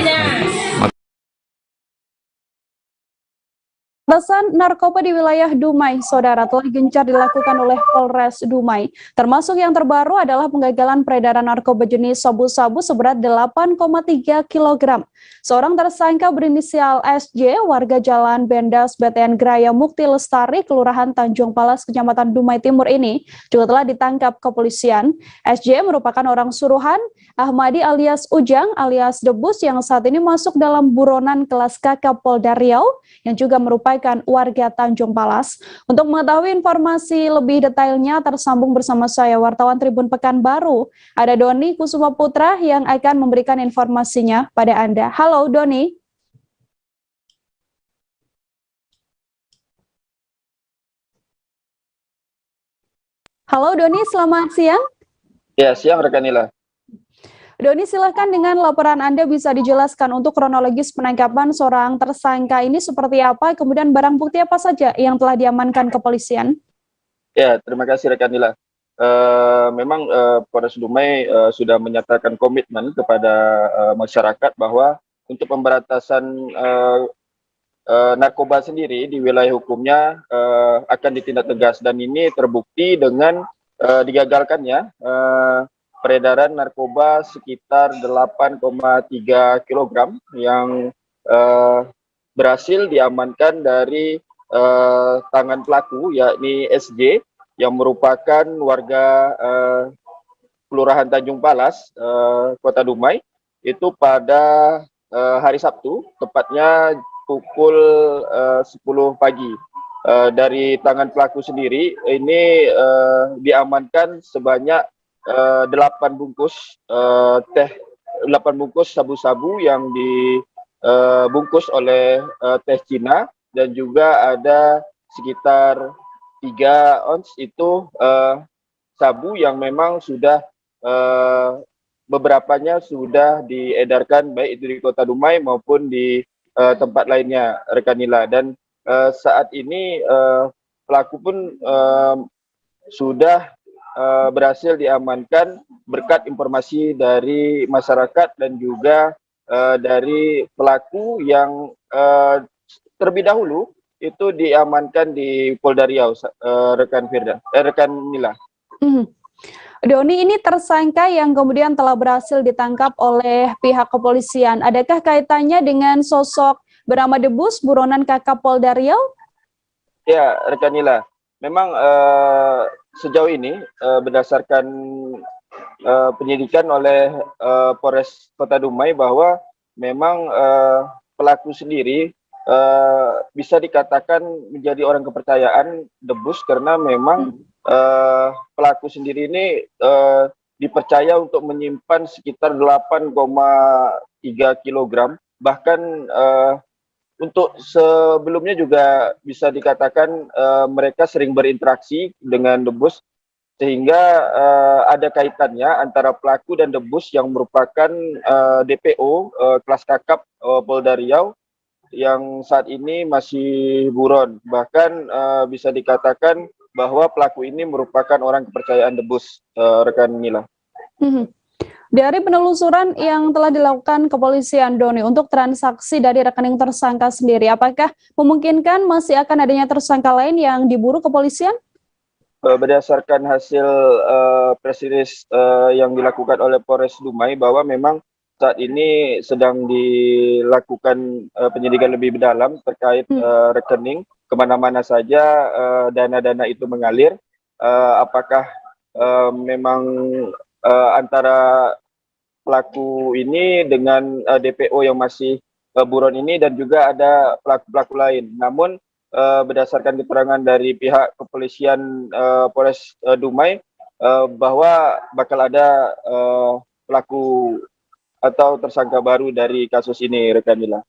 Pemberantasan narkoba di wilayah Dumai, Saudara, telah gencar dilakukan oleh Polres Dumai. Termasuk yang terbaru adalah penggagalan peredaran narkoba jenis sabu-sabu seberat 8,3 kg. Seorang tersangka berinisial SJ, warga Jalan Bendas, BTN Graya Mukti Lestari, Kelurahan Tanjung Palas, Kecamatan Dumai Timur ini juga telah ditangkap kepolisian. SJ merupakan orang suruhan Ahmadi alias Ujang alias Debus yang saat ini masuk dalam buronan kelas kakap Polda Riau yang juga merupakan warga Tanjung Palas. Untuk mengetahui informasi lebih detailnya tersambung bersama saya wartawan Tribun Pekanbaru. Ada Doni Kusuma Putra yang akan memberikan informasinya pada Anda. Halo Doni. Halo Doni, selamat siang. Ya, siang rekan Nila. Doni, silahkan dengan laporan Anda bisa dijelaskan untuk kronologis penangkapan seorang tersangka ini seperti apa, kemudian barang bukti apa saja yang telah diamankan kepolisian? Ya, terima kasih rekan Nila. Memang Polres Dumai sudah menyatakan komitmen kepada masyarakat bahwa untuk pemberantasan narkoba sendiri di wilayah hukumnya akan ditindak tegas, dan ini terbukti dengan digagalkannya peredaran narkoba sekitar 8,3 kg yang berhasil diamankan dari tangan pelaku, yakni SJ, yang merupakan warga Kelurahan Tanjung Palas, Kota Dumai, itu pada hari Sabtu, tepatnya pukul 10 pagi. Dari tangan pelaku sendiri, ini diamankan sebanyak 8 bungkus 8 bungkus sabu-sabu yang dibungkus oleh teh Cina, dan juga ada sekitar 3 ons itu sabu yang memang sudah beberapanya sudah diedarkan baik itu di Kota Dumai maupun di tempat lainnya rekan Nila. Dan saat ini pelaku pun sudah berhasil diamankan berkat informasi dari masyarakat dan juga dari pelaku yang terlebih dahulu itu diamankan di Polda Riau, rekan Nila. Doni, ini tersangka yang kemudian telah berhasil ditangkap oleh pihak kepolisian. Adakah kaitannya dengan sosok bernama Debus, buronan kakap Polda Riau? Ya, rekan Nila. Memang sejauh ini berdasarkan penyidikan oleh Polres Kota Dumai bahwa memang pelaku sendiri bisa dikatakan menjadi orang kepercayaan Debus, karena memang pelaku sendiri ini dipercaya untuk menyimpan sekitar 8,3 kg. Bahkan untuk sebelumnya juga bisa dikatakan mereka sering berinteraksi dengan Debus, sehingga ada kaitannya antara pelaku dan Debus yang merupakan DPO kelas kakap Polda Riau yang saat ini masih buron. Bahkan bisa dikatakan bahwa pelaku ini merupakan orang kepercayaan Debus, rekan Nila. Dari penelusuran yang telah dilakukan kepolisian, Doni, untuk transaksi dari rekening tersangka sendiri, apakah memungkinkan masih akan adanya tersangka lain yang diburu kepolisian? Berdasarkan hasil press release yang dilakukan oleh Polres Dumai, bahwa memang saat ini sedang dilakukan penyidikan lebih mendalam terkait rekening kemana-mana saja dana-dana itu mengalir. Apakah memang antara pelaku ini dengan DPO yang masih buron ini, dan juga ada pelaku-pelaku lain. Namun berdasarkan keterangan dari pihak kepolisian Polres Dumai bahwa bakal ada pelaku atau tersangka baru dari kasus ini, rekan Mila.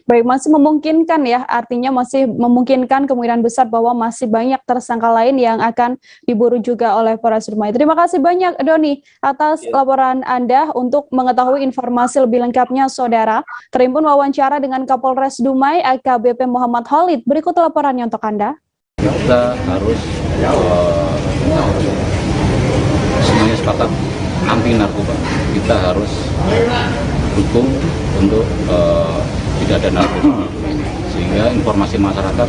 Baik, masih memungkinkan ya, artinya masih memungkinkan kemungkinan besar bahwa masih banyak tersangka lain yang akan diburu juga oleh Polres Dumai. Terima kasih banyak Doni atas laporan Anda. Untuk mengetahui informasi lebih lengkapnya, Saudara, terimpun wawancara dengan Kapolres Dumai AKBP Muhammad Khalid. Berikut laporannya untuk Anda. Kita harus semuanya sepakat anti narkoba. Kita harus dukung untuk tidak ada narkoba, sehingga informasi masyarakat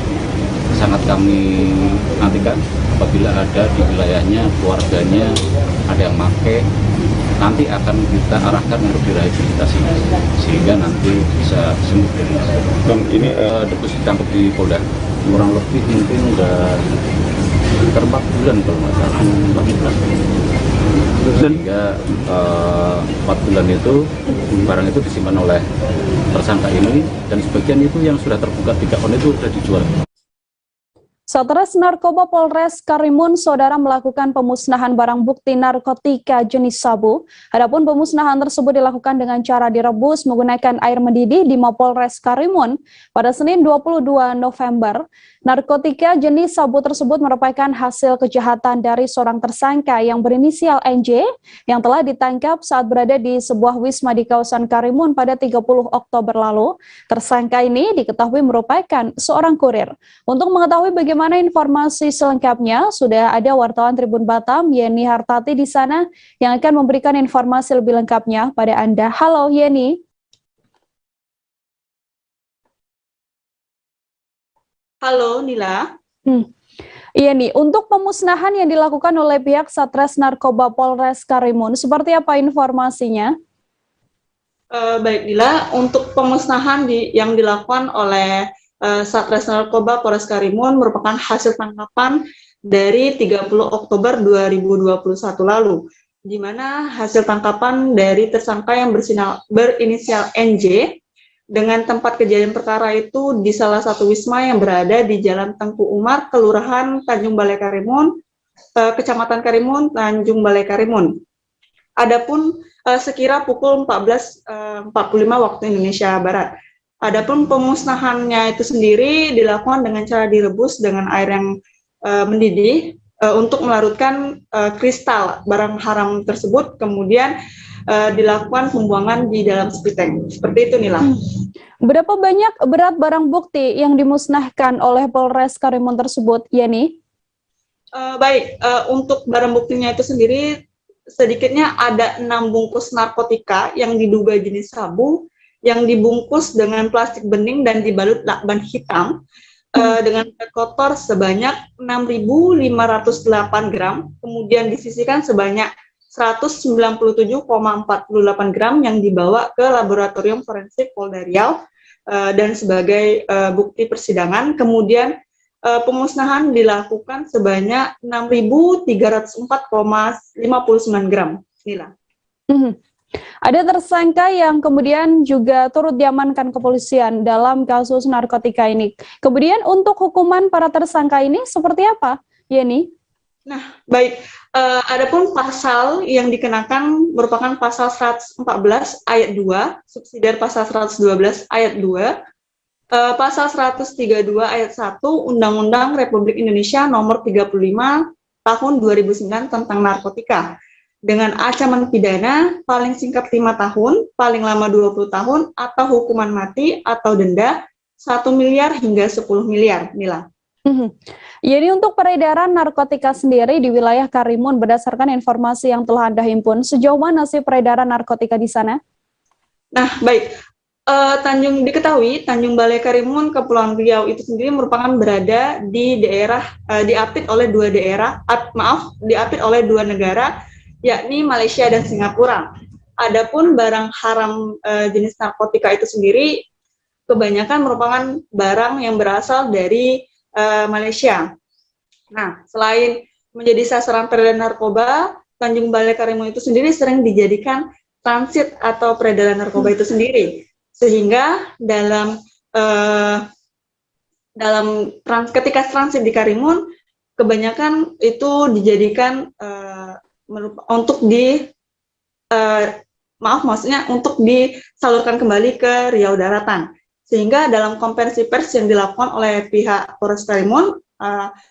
sangat kami nantikan apabila ada di wilayahnya, keluarganya ada yang pakai, nanti akan kita arahkan untuk direhabilitasi sehingga nanti bisa sembuh dari narkoba. Bang, ini Debus ditangkap di Polda kurang lebih mungkin udah sekitar 4 bulan kalau nggak salah, 14. Sehingga 4 bulan itu barang itu disimpan oleh tersangka ini, dan sebagian itu yang sudah terbuka 3 on itu sudah dijual. Satres Narkoba Polres Karimun, Saudara, melakukan pemusnahan barang bukti narkotika jenis sabu. Adapun pemusnahan tersebut dilakukan dengan cara direbus menggunakan air mendidih di Mapolres Karimun pada Senin 22 November. Narkotika jenis sabu tersebut merupakan hasil kejahatan dari seorang tersangka yang berinisial NJ yang telah ditangkap saat berada di sebuah wisma di kawasan Karimun pada 30 Oktober lalu. Tersangka ini diketahui merupakan seorang kurir. Untuk mengetahui bagaimana informasi selengkapnya, sudah ada wartawan Tribun Batam, Yeni Hartati di sana yang akan memberikan informasi lebih lengkapnya pada Anda. Halo Yeni. Halo Nila. Iya nih, untuk pemusnahan yang dilakukan oleh pihak Satres Narkoba Polres Karimun, seperti apa informasinya? Baik Nila, untuk pemusnahan yang dilakukan oleh Satres Narkoba Polres Karimun merupakan hasil tangkapan dari 30 Oktober 2021 lalu, di mana hasil tangkapan dari tersangka yang berinisial NJ dengan tempat kejadian perkara itu di salah satu wisma yang berada di Jalan Tengku Umar, Kelurahan Tanjung Balai Karimun, Kecamatan Karimun, Tanjung Balai Karimun. Adapun sekira pukul 14.45 waktu Indonesia Barat. Adapun pemusnahannya itu sendiri dilakukan dengan cara direbus dengan air yang mendidih untuk melarutkan kristal barang haram tersebut, kemudian dilakukan pembuangan di dalam spiteng. Seperti itu Nila. Berapa banyak berat barang bukti yang dimusnahkan oleh Polres Karimun tersebut, Yeni? Baik, untuk barang buktinya itu sendiri sedikitnya ada 6 bungkus narkotika yang diduga jenis sabu yang dibungkus dengan plastik bening dan dibalut lakban hitam dengan zat kotor sebanyak 6.508 gram, kemudian disisihkan sebanyak 197,48 gram yang dibawa ke laboratorium forensik Polda Riau dan sebagai bukti persidangan. Kemudian pemusnahan dilakukan sebanyak 6.304,59 gram. Nila. Ada tersangka yang kemudian juga turut diamankan kepolisian dalam kasus narkotika ini. Kemudian untuk hukuman para tersangka ini seperti apa, Yeni? Nah, baik. Adapun pasal yang dikenakan merupakan pasal 114 ayat 2, subsidiar pasal 112 ayat 2, pasal 132 ayat 1 Undang-Undang Republik Indonesia nomor 35 tahun 2009 tentang narkotika. Dengan ancaman pidana paling singkat 5 tahun, paling lama 20 tahun, atau hukuman mati atau denda 1 miliar hingga 10 miliar, Mila. Jadi untuk peredaran narkotika sendiri di wilayah Karimun, berdasarkan informasi yang telah Anda himpun, sejauh mana sih peredaran narkotika di sana? Nah, baik. Diketahui Tanjung Balai Karimun, Kepulauan Riau itu sendiri merupakan berada di daerah diapit oleh dua negara, yakni Malaysia dan Singapura. Adapun barang haram jenis narkotika itu sendiri kebanyakan merupakan barang yang berasal dari Malaysia. Nah, selain menjadi sasaran peredaran narkoba, Tanjung Balai Karimun itu sendiri sering dijadikan transit atau peredaran narkoba itu sendiri, sehingga ketika transit di Karimun kebanyakan itu dijadikan untuk disalurkan kembali ke Riau Daratan, sehingga dalam konferensi pers yang dilakukan oleh pihak Polres Karimun,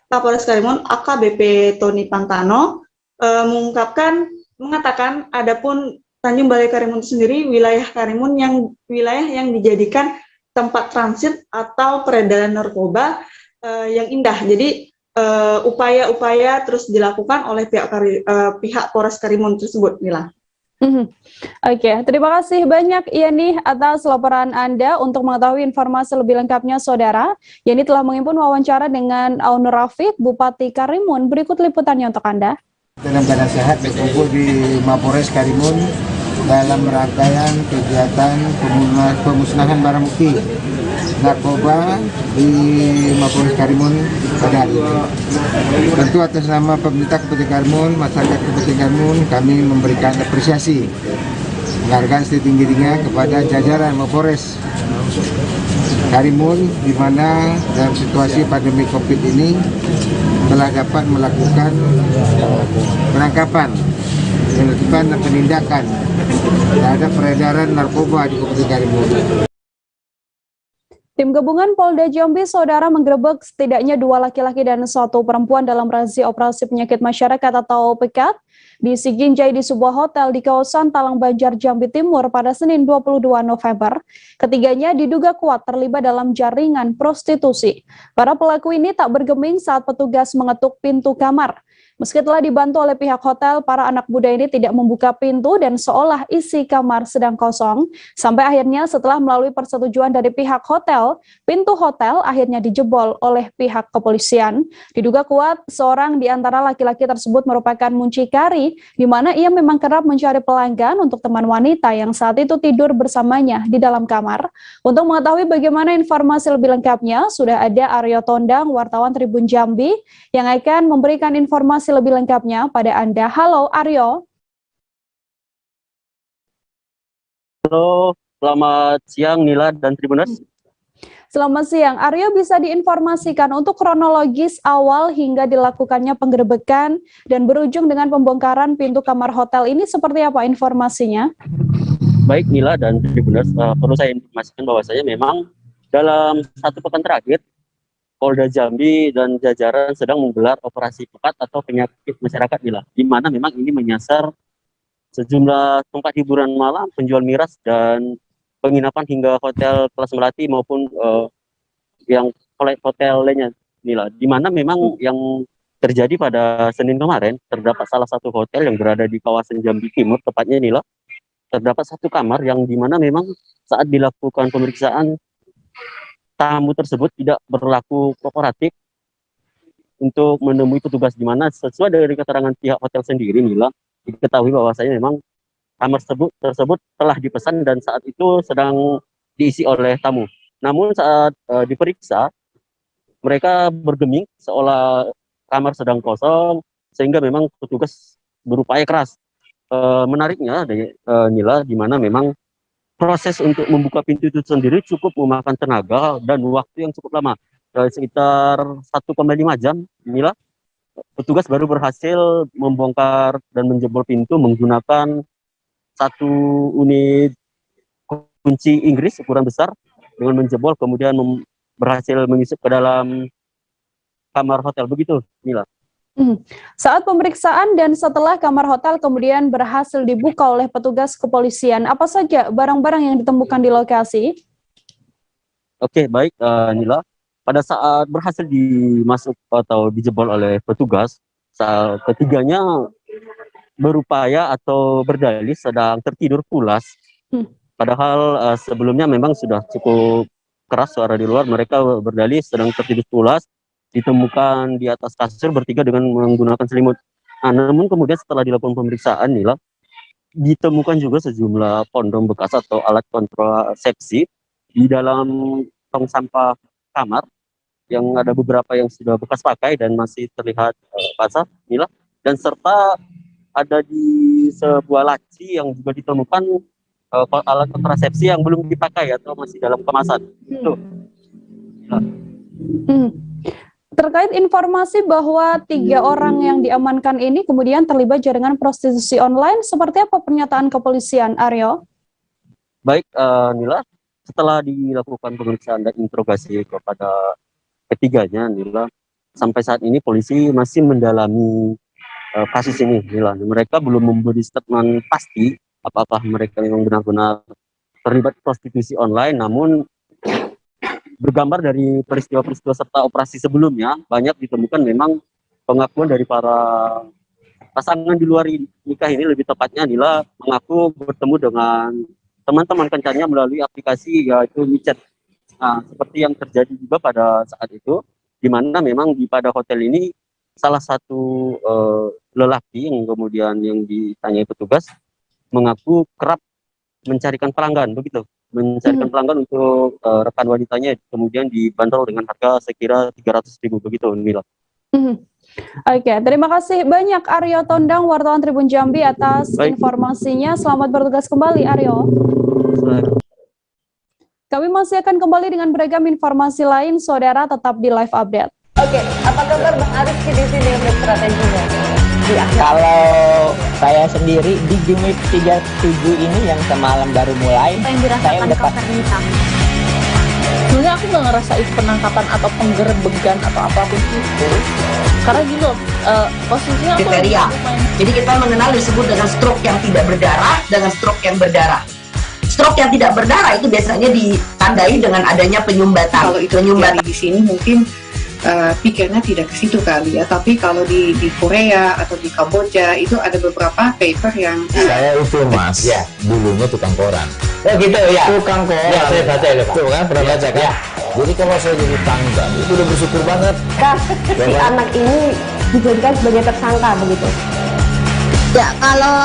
Kapolres Karimun AKBP Tony Pantano mengatakan adapun Tanjung Balai Karimun itu sendiri wilayah yang dijadikan tempat transit atau peredaran narkoba yang indah. Jadi upaya-upaya terus dilakukan oleh pihak Polres Karimun tersebut, Mila. Oke, terima kasih banyak Yani atas laporan Anda. Untuk mengetahui informasi lebih lengkapnya, Saudara, Yani telah mengimpun wawancara dengan Aun Rafiq, Bupati Karimun. Berikut liputannya untuk Anda. Dalam keadaan sehat berkumpul di Mapores Karimun dalam rangkaian kegiatan pemusnahan barang bukti narkoba di Mapores Karimun pada hari ini. Tentu atas nama pemerintah Kabupaten Karimun, masyarakat Kabupaten Karimun, kami memberikan apresiasi, penghargaan setinggi-tingginya kepada jajaran Mapores Karimun, di mana dalam situasi pandemi COVID ini telah dapat melakukan penangkapan, penertiban dan penindakan terhadap peredaran narkoba di Kabupaten Karimun. Tim gabungan Polda Jambi, Saudara, menggerebek setidaknya 2 laki-laki dan 1 perempuan dalam razia operasi penyakit masyarakat atau PEKAT di Siginjai di sebuah hotel di kawasan Talang Banjar, Jambi Timur pada Senin 22 November. Ketiganya diduga kuat terlibat dalam jaringan prostitusi. Para pelaku ini tak bergeming saat petugas mengetuk pintu kamar. Meski telah dibantu oleh pihak hotel, para anak muda ini tidak membuka pintu dan seolah isi kamar sedang kosong. Sampai akhirnya setelah melalui persetujuan dari pihak hotel, pintu hotel akhirnya dijebol oleh pihak kepolisian. Diduga kuat, seorang di antara laki-laki tersebut merupakan muncikari, di mana ia memang kerap mencari pelanggan untuk teman wanita yang saat itu tidur bersamanya di dalam kamar. Untuk mengetahui bagaimana informasi lebih lengkapnya, sudah ada Aryo Tondang, wartawan Tribun Jambi, yang akan memberikan informasi lebih lengkapnya pada Anda. Halo Aryo. Halo, selamat siang Nila dan Tribuners. Selamat siang. Aryo, bisa diinformasikan untuk kronologis awal hingga dilakukannya penggerebekan dan berujung dengan pembongkaran pintu kamar hotel ini seperti apa informasinya? Baik Nila dan Tribuners, perlu saya informasikan bahwasanya memang dalam 1 pekan terakhir Polda Jambi dan jajaran sedang menggelar operasi PEKAT atau penyakit masyarakat, Nila, di mana memang ini menyasar sejumlah tempat hiburan malam, penjual miras dan penginapan hingga hotel kelas melati maupun yang hotel lainnya, Nila, di mana memang yang terjadi pada Senin kemarin terdapat salah satu hotel yang berada di kawasan Jambi Timur, tepatnya, Nila, terdapat 1 kamar yang di mana memang saat dilakukan pemeriksaan tamu tersebut tidak berlaku kooperatif untuk menemui petugas, di mana sesuai dari keterangan pihak hotel sendiri, Nila, diketahui bahwasanya memang kamar tersebut telah dipesan dan saat itu sedang diisi oleh tamu. Namun saat diperiksa, mereka bergeming seolah kamar sedang kosong, sehingga memang petugas berupaya keras. Menariknya, Nila, di mana memang proses untuk membuka pintu itu sendiri cukup memakan tenaga dan waktu yang cukup lama, sekitar 1,5 jam. Inilah petugas baru berhasil membongkar dan menjebol pintu menggunakan 1 unit kunci Inggris ukuran besar. Dengan menjebol kemudian berhasil menyusup ke dalam kamar hotel, begitu, Mila. Saat pemeriksaan dan setelah kamar hotel kemudian berhasil dibuka oleh petugas kepolisian, apa saja barang-barang yang ditemukan di lokasi? Oke, baik, Nila. Pada saat berhasil dimasuk atau dijebol oleh petugas, saat ketiganya berupaya atau berdalih sedang tertidur pulas. Padahal sebelumnya memang sudah cukup keras suara di luar, mereka berdalih sedang tertidur pulas, ditemukan di atas kasur bertiga dengan menggunakan selimut. Namun kemudian setelah dilakukan pemeriksaan, Nila, ditemukan juga sejumlah kondom bekas atau alat kontrasepsi di dalam tong sampah kamar, yang ada beberapa yang sudah bekas pakai dan masih terlihat basah, Mila, dan serta ada di sebuah laci yang juga ditemukan alat kontrasepsi yang belum dipakai atau masih dalam kemasan. Itu. Terkait informasi bahwa 3 orang yang diamankan ini kemudian terlibat jaringan prostitusi online, seperti apa pernyataan kepolisian, Aryo? Baik, Nila, setelah dilakukan pemeriksaan dan interogasi kepada ketiganya, Nila, sampai saat ini polisi masih mendalami kasus ini, Nila. Mereka belum memberi statement pasti apakah mereka memang benar-benar terlibat prostitusi online, namun bergambar dari peristiwa-peristiwa serta operasi sebelumnya, banyak ditemukan memang pengakuan dari para pasangan di luar nikah ini, lebih tepatnya Nila mengaku bertemu dengan teman-teman kencannya melalui aplikasi yaitu WeChat. Nah, seperti yang terjadi juga pada saat itu, di mana memang pada hotel ini salah satu lelaki yang kemudian yang ditanyai petugas mengaku kerap mencarikan pelanggan, begitu. Mencarikan pelanggan untuk rekan wanitanya, kemudian dibanderol dengan harga sekira 300.000 begitu, Mila. Oke, terima kasih banyak Aryo Tondang, wartawan Tribun Jambi atas informasinya. Selamat bertugas kembali, Aryo. Kami masih akan kembali dengan beragam informasi lain, saudara tetap di live update. Oke, apa kabar Bang Arif di sini untuk strateginya? Kalau saya sendiri di Gimik 37 ini yang semalam baru mulai, saya udah sebenarnya aku nggak ngerasain penangkapan atau penggerbegan atau apapun itu, karena gini loh, posisinya aku kriteria. Jadi kita mengenal disebut dengan stroke yang tidak berdarah dengan stroke yang berdarah. Stroke yang tidak berdarah itu biasanya ditandai dengan adanya penyumbatan. Kalau itu terjadi di sini mungkin pikirnya tidak ke situ kali ya, tapi kalau di Korea atau di Kamboja itu ada beberapa paper yang saya itu mas, ya dulunya tukang koran. Oh gitu ya, tukang koran. Ya, saya baca ya, Pak. Tuh kan pernah baca kan? Jadi kalau saya jadi tanggal itu udah bersyukur banget. Si anak ini dijadikan sebagai tersangka begitu. Ya, kalau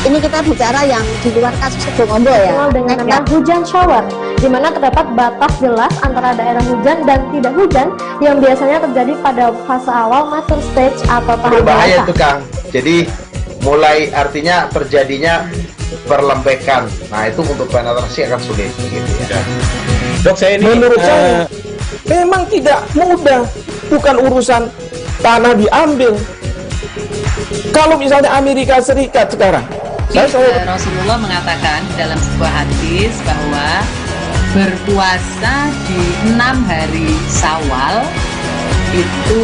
ini kita bicara yang di luar kasus Situbondo ya, dengan nama hujan shower, di mana terdapat batas jelas antara daerah hujan dan tidak hujan yang biasanya terjadi pada fase awal mature stage atau tahap berbahaya dewasa. itu Kang. Jadi mulai artinya terjadinya perlembekan. Nah itu untuk penetrasi akan sulit gitu ya. Dok, saya ini menurut saya memang tidak mudah, bukan urusan tanah diambil. Kalau misalnya Amerika Serikat sekarang, Rasulullah mengatakan dalam sebuah hadis bahwa berpuasa di 6 hari Syawal itu.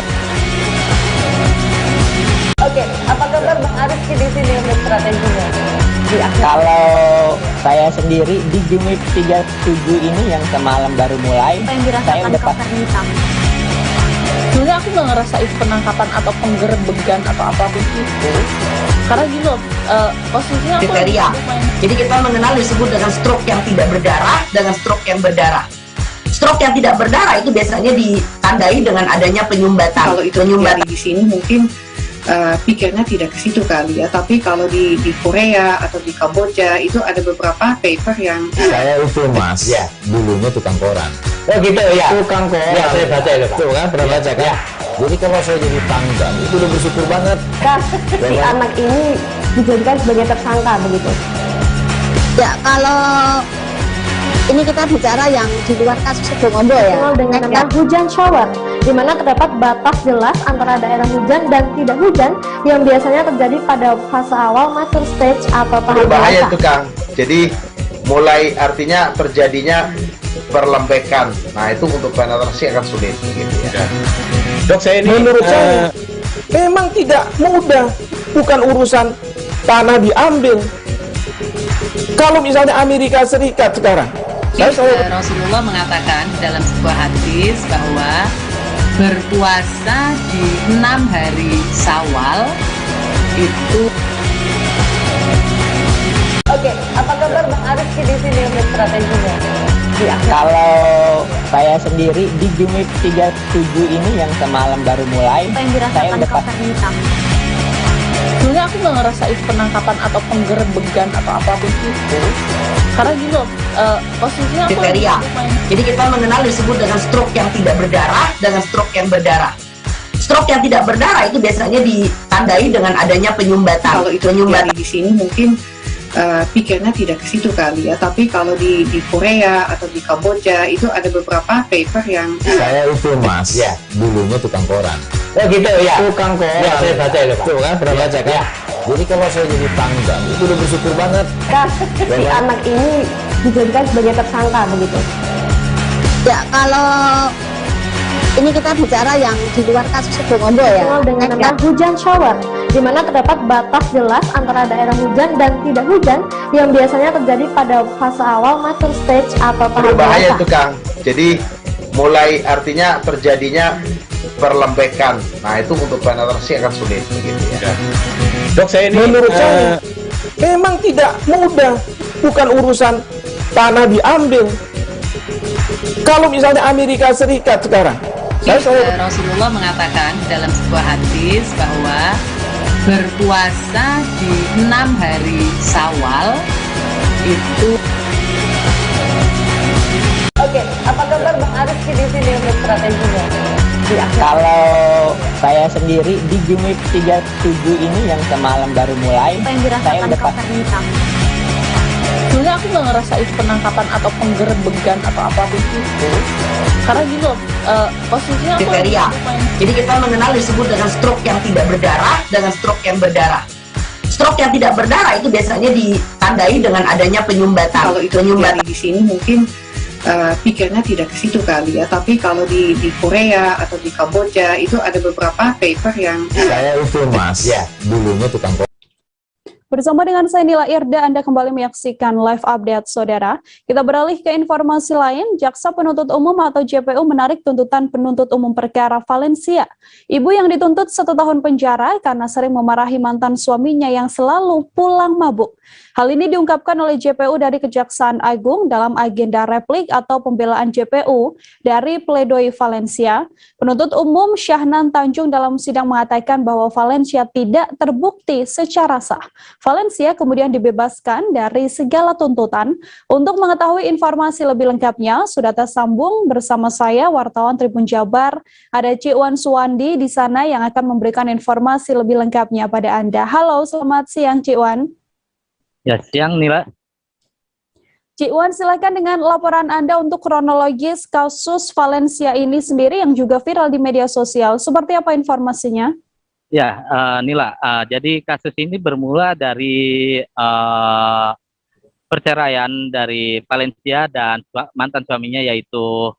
Oke, apa kabar Bang Arif di sini untuk strateginya? Kalau saya sendiri di Gimik 37 ini yang semalam baru mulai, saya udah sebenarnya aku nggak ngerasain penangkapan atau penggerbegan atau apapun itu, karena gini loh, posisinya aku kriteria. Jadi kita mengenal disebut dengan stroke yang tidak berdarah dengan stroke yang berdarah. Stroke yang tidak berdarah itu biasanya ditandai dengan adanya penyumbatan. Kalau itu terjadi di sini mungkin pikirnya tidak ke situ kali ya, tapi kalau di Korea atau di Kamboja itu ada beberapa paper yang saya itu mas, ya dulunya tukang koran. Oh gitu ya, tukang koran. Ya, saya baca ya, Pak. Tuh kan pernah baca kan? Jadi kalau saya jadi tanggal itu udah bersyukur banget. Si anak ini dijadikan sebagai tersangka begitu. Ya, kalau ini kita bicara yang di luar kasus Situbondo ya, dengan nama hujan shower, di mana terdapat batas jelas antara daerah hujan dan tidak hujan yang biasanya terjadi pada fase awal mature stage atau tahap berbahaya dewasa. itu Kang. Jadi mulai artinya terjadinya perlembekan. Nah itu untuk penetrasi akan sulit gitu ya. Dok, saya ini menurut saya memang tidak mudah, bukan urusan tanah diambil. Kalau misalnya Amerika Serikat sekarang, Rasulullah mengatakan dalam sebuah hadis bahwa berpuasa di 6 hari Syawal itu. Oke, apa kabar Bang Arif di sini untuk strateginya? Kalau saya sendiri di Gimik 37 ini yang semalam baru mulai, saya udah sebenarnya sebenarnya aku nggak ngerasa itu penangkapan atau penggerbegan atau apapun itu, karena gini loh, posisinya aku Kriteria. Jadi kita mengenal disebut dengan stroke yang tidak berdarah dengan stroke yang berdarah. Stroke yang tidak berdarah itu biasanya ditandai dengan adanya penyumbatan. Kalau itu terjadi di sini mungkin pikirnya tidak ke situ kali ya, tapi kalau di Korea atau di Kamboja itu ada beberapa paper yang Saya itu mas, ya dulunya tukang koran. Oh gitu ya. Tukang koran. Ya saya baca itu pak. Tuh kan pernah baca kan? Jadi kalau saya jadi tanggal itu udah bersyukur banget. Si anak ini dijadikan sebagai tersangka begitu. Ya kalau ini kita bicara yang di luar kasus Situbondo ya, dengan nama hujan shower, di mana terdapat batas jelas antara daerah hujan dan tidak hujan yang biasanya terjadi pada fase awal mature stage atau tahap Berbahaya dewasa. itu Kang. Jadi mulai artinya terjadinya perlembekan. Nah itu untuk penetrasi akan sulit begitu ya. Dok, saya ini menurut saya memang tidak mudah, bukan urusan tanah diambil. Kalau misalnya Amerika Serikat sekarang, Rasulullah mengatakan dalam sebuah hadis bahwa berpuasa di 6 hari Syawal itu. Oke, apa kabar Bang Arief di sini untuk strateginya? Kalau saya sendiri di Game Week 37 ini yang semalam baru mulai, saya udah pasti sebenarnya aku nggak ngerasa itu penangkapan atau penggerbegan atau apapun itu, karena gini loh, posisinya aku Kriteria. Jadi kita mengenal disebut dengan stroke yang tidak berdarah dengan stroke yang berdarah. Stroke yang tidak berdarah itu biasanya ditandai dengan adanya penyumbatan. kalau itu terjadi di sini mungkin pikirnya tidak ke situ kali ya, tapi kalau di Korea atau di Kamboja itu ada beberapa paper yang Saya itu mas, ya dulunya tukang koran. Bersama dengan saya Nila Irda, Anda kembali menyaksikan live update saudara. Kita beralih ke informasi lain, Jaksa Penuntut Umum atau JPU menarik tuntutan penuntut umum perkara Valencia. Ibu yang dituntut 1 tahun penjara karena sering memarahi mantan suaminya yang selalu pulang mabuk. Hal ini diungkapkan oleh JPU dari Kejaksaan Agung dalam agenda replik atau pembelaan JPU dari pledoi Valencia. Penuntut umum Syahnan Tanjung dalam sidang mengatakan bahwa Valencia tidak terbukti secara sah. Valencia kemudian dibebaskan dari segala tuntutan. Untuk mengetahui informasi lebih lengkapnya, sudah tersambung bersama saya, wartawan Tribun Jabar, ada Cikwan Suwandi di sana yang akan memberikan informasi lebih lengkapnya pada Anda. Halo, selamat siang Cikwan. Ya, siang Nila. Cikwan, silakan dengan laporan Anda untuk kronologis kasus Valencia ini sendiri yang juga viral di media sosial. Seperti apa informasinya? Ya, Nila. Jadi kasus ini bermula dari perceraian dari Valencia dan mantan suaminya yaitu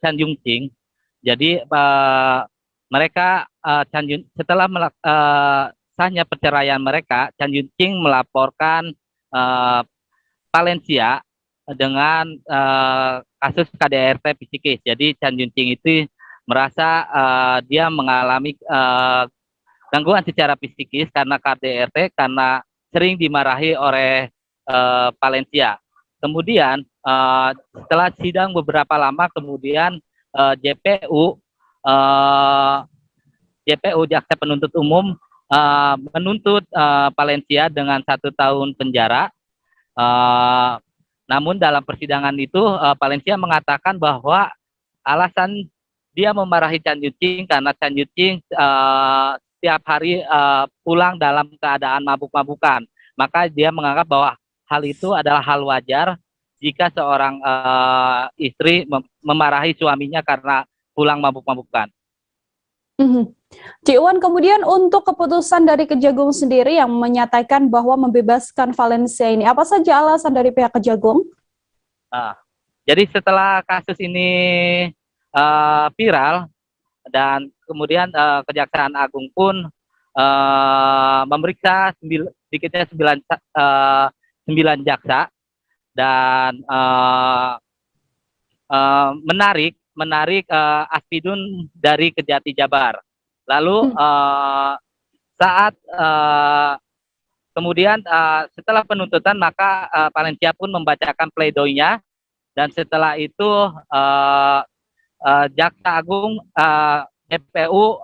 Chan Yung Ching. Jadi mereka setelah sahnya perceraian mereka, Chan Yung Ching melaporkan Valencia dengan kasus KDRT psikis. Jadi Chan Yung Ching itu merasa dia mengalami gangguan secara psikis karena KDRT, karena sering dimarahi oleh Valencia. Kemudian setelah sidang beberapa lama, kemudian JPU Jaksa Penuntut Umum menuntut Valencia dengan 1 tahun penjara. Namun dalam persidangan itu Valencia mengatakan bahwa alasan dia memarahi Chan Yung Ching karena Chan Yung Ching setiap hari pulang dalam keadaan mabuk-mabukan. Maka dia menganggap bahwa hal itu adalah hal wajar jika seorang istri memarahi suaminya karena pulang mabuk-mabukan. Cikwan, kemudian untuk keputusan dari Kejagung sendiri yang menyatakan bahwa membebaskan Valencia ini, apa saja alasan dari pihak Kejagung? Jadi setelah kasus ini viral dan kemudian Kejaksaan Agung pun memeriksa sedikitnya 9 jaksa dan menarik aspidun dari Kejati Jabar. Lalu saat kemudian setelah penuntutan maka Valencia pun membacakan pledoinya, dan setelah itu Jaksa Agung JPU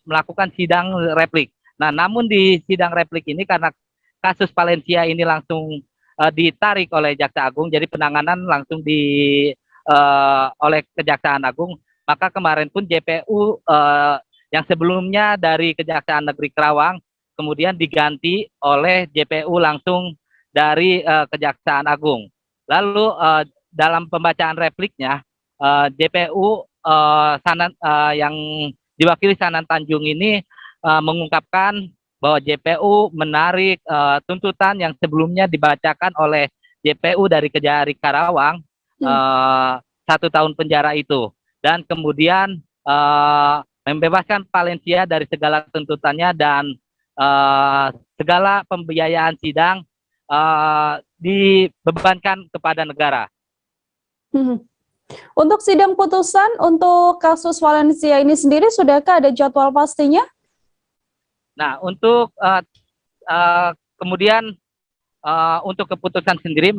melakukan sidang replik. Nah, namun di sidang replik ini karena kasus Valencia ini langsung ditarik oleh Jaksa Agung, jadi penanganan langsung oleh Kejaksaan Agung, maka kemarin pun JPU yang sebelumnya dari Kejaksaan Negeri Kerawang kemudian diganti oleh JPU langsung dari Kejaksaan Agung. Lalu dalam pembacaan repliknya JPU yang diwakili Sanan Tanjung ini mengungkapkan bahwa JPU menarik tuntutan yang sebelumnya dibacakan oleh JPU dari Kejari Karawang 1 tahun penjara itu, dan kemudian membebaskan Valencia dari segala tuntutannya dan segala pembiayaan sidang dibebankan kepada negara. Untuk sidang putusan untuk kasus Valencia ini sendiri, sudahkah ada jadwal pastinya? Nah, untuk kemudian untuk keputusan sendiri,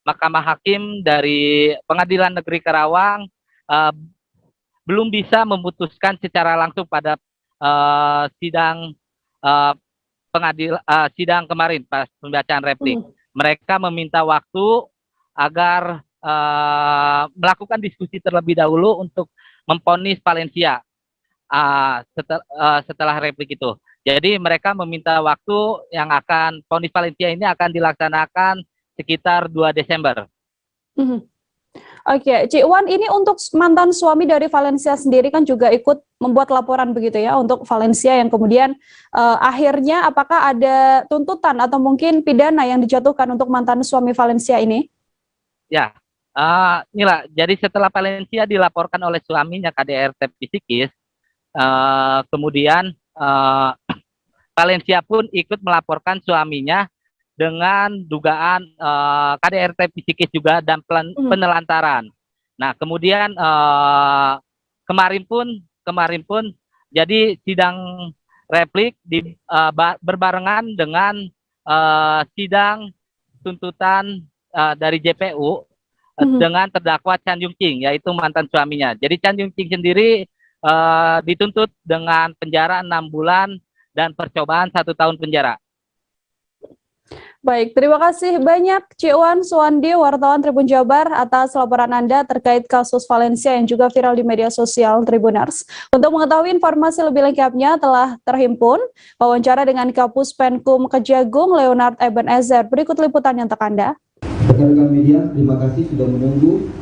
Mahkamah Hakim dari Pengadilan Negeri Karawang belum bisa memutuskan secara langsung pada sidang sidang kemarin pas pembacaan replik. Mereka meminta waktu agar melakukan diskusi terlebih dahulu untuk memvonis Valencia setelah replik itu. Jadi mereka meminta waktu yang akan vonis Valencia ini akan dilaksanakan sekitar 2 Desember. Oke, Cik Wan, ini untuk mantan suami dari Valencia sendiri kan juga ikut membuat laporan begitu ya untuk Valencia yang kemudian akhirnya apakah ada tuntutan atau mungkin pidana yang dijatuhkan untuk mantan suami Valencia ini? Ya, inilah. Jadi setelah Valencia dilaporkan oleh suaminya KDRT psikis, kemudian Valencia pun ikut melaporkan suaminya dengan dugaan KDRT psikis juga dan penelantaran. Nah, kemudian kemarin pun jadi sidang replik berbarengan dengan sidang tuntutan dari JPU dengan terdakwa Chan Yung Ching, yaitu mantan suaminya. Jadi Chan Yung Ching sendiri dituntut dengan penjara 6 bulan dan percobaan 1 tahun penjara. Baik, terima kasih banyak Cik Wan Suwandi, wartawan Tribun Jabar, atas laporan Anda terkait kasus Valencia yang juga viral di media sosial Tribuners. Untuk mengetahui informasi lebih lengkapnya telah terhimpun wawancara dengan Kapus Penkum Kejagung Leonard Ebenezer. Berikut liputannya untuk Anda. Rekan-rekan media, terima kasih sudah menunggu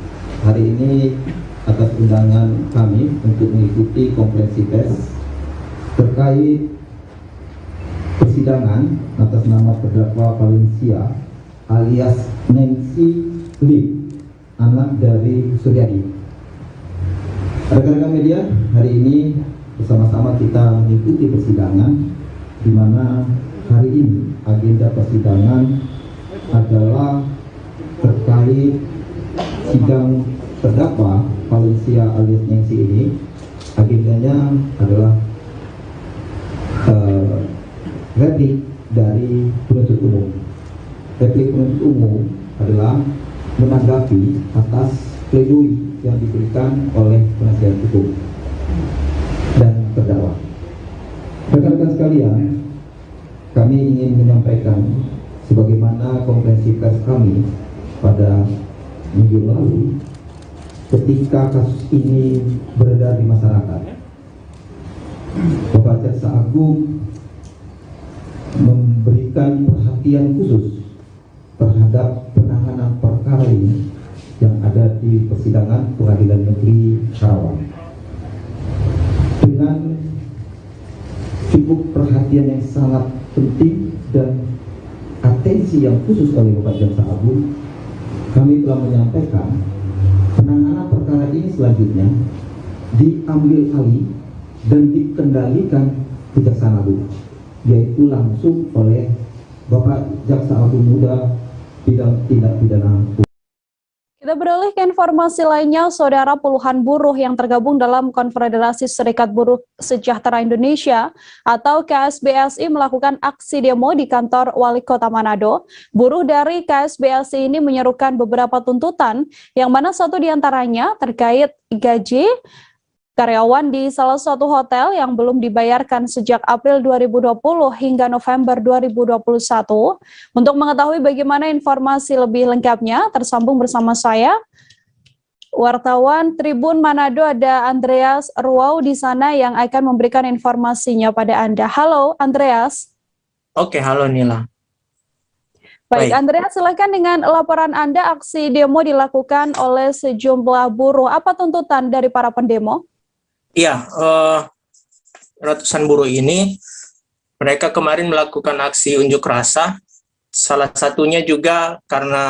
hari ini atas undangan kami untuk mengikuti konferensi pers terkait persidangan atas nama terdakwa Valencia alias Nancy Lim, anak dari Suryadi. Rekan-rekan media, hari ini bersama-sama kita mengikuti persidangan, di mana hari ini agenda persidangan adalah terkait sidang terdakwa Valencia alias Nancy ini. Agendanya adalah replik dari penuntut umum. Replik penuntut umum adalah menanggapi atas pledoi yang diberikan oleh penasihat hukum dan terdakwa. Rekan-rekan sekalian, kami ingin menyampaikan sebagaimana konferensi pers kami pada minggu lalu ketika kasus ini beredar di masyarakat. Bapak Jaksa Agung memberikan perhatian khusus terhadap penanganan perkara ini yang ada di persidangan Pengadilan Negeri Karawang. Dengan cukup perhatian yang sangat penting dan atensi yang khusus oleh Bapak Jaksa Agung, kami telah menyampaikan penanganan perkara ini selanjutnya diambil alih dan dikendalikan Kejaksaan Agung, yaitu langsung oleh Bapak Jaksa Agung Muda Bidang Tindak Pidana Hukum. Kita beralih ke informasi lainnya, saudara. Puluhan buruh yang tergabung dalam Konfederasi Serikat Buruh Sejahtera Indonesia atau KSBSI melakukan aksi demo di kantor Wali Kota Manado. Buruh dari KSBSI ini menyerukan beberapa tuntutan, yang mana satu diantaranya terkait gaji karyawan di salah satu hotel yang belum dibayarkan sejak April 2020 hingga November 2021. Untuk mengetahui bagaimana informasi lebih lengkapnya, tersambung bersama saya, wartawan Tribun Manado, ada Andreas Ruau di sana yang akan memberikan informasinya pada Anda. Halo Andreas. Oke, halo Nila. Baik, Andreas, silakan dengan laporan Anda. Aksi demo dilakukan oleh sejumlah buruh. Apa tuntutan dari para pendemo? Iya, ratusan buruh ini, mereka kemarin melakukan aksi unjuk rasa. Salah satunya juga karena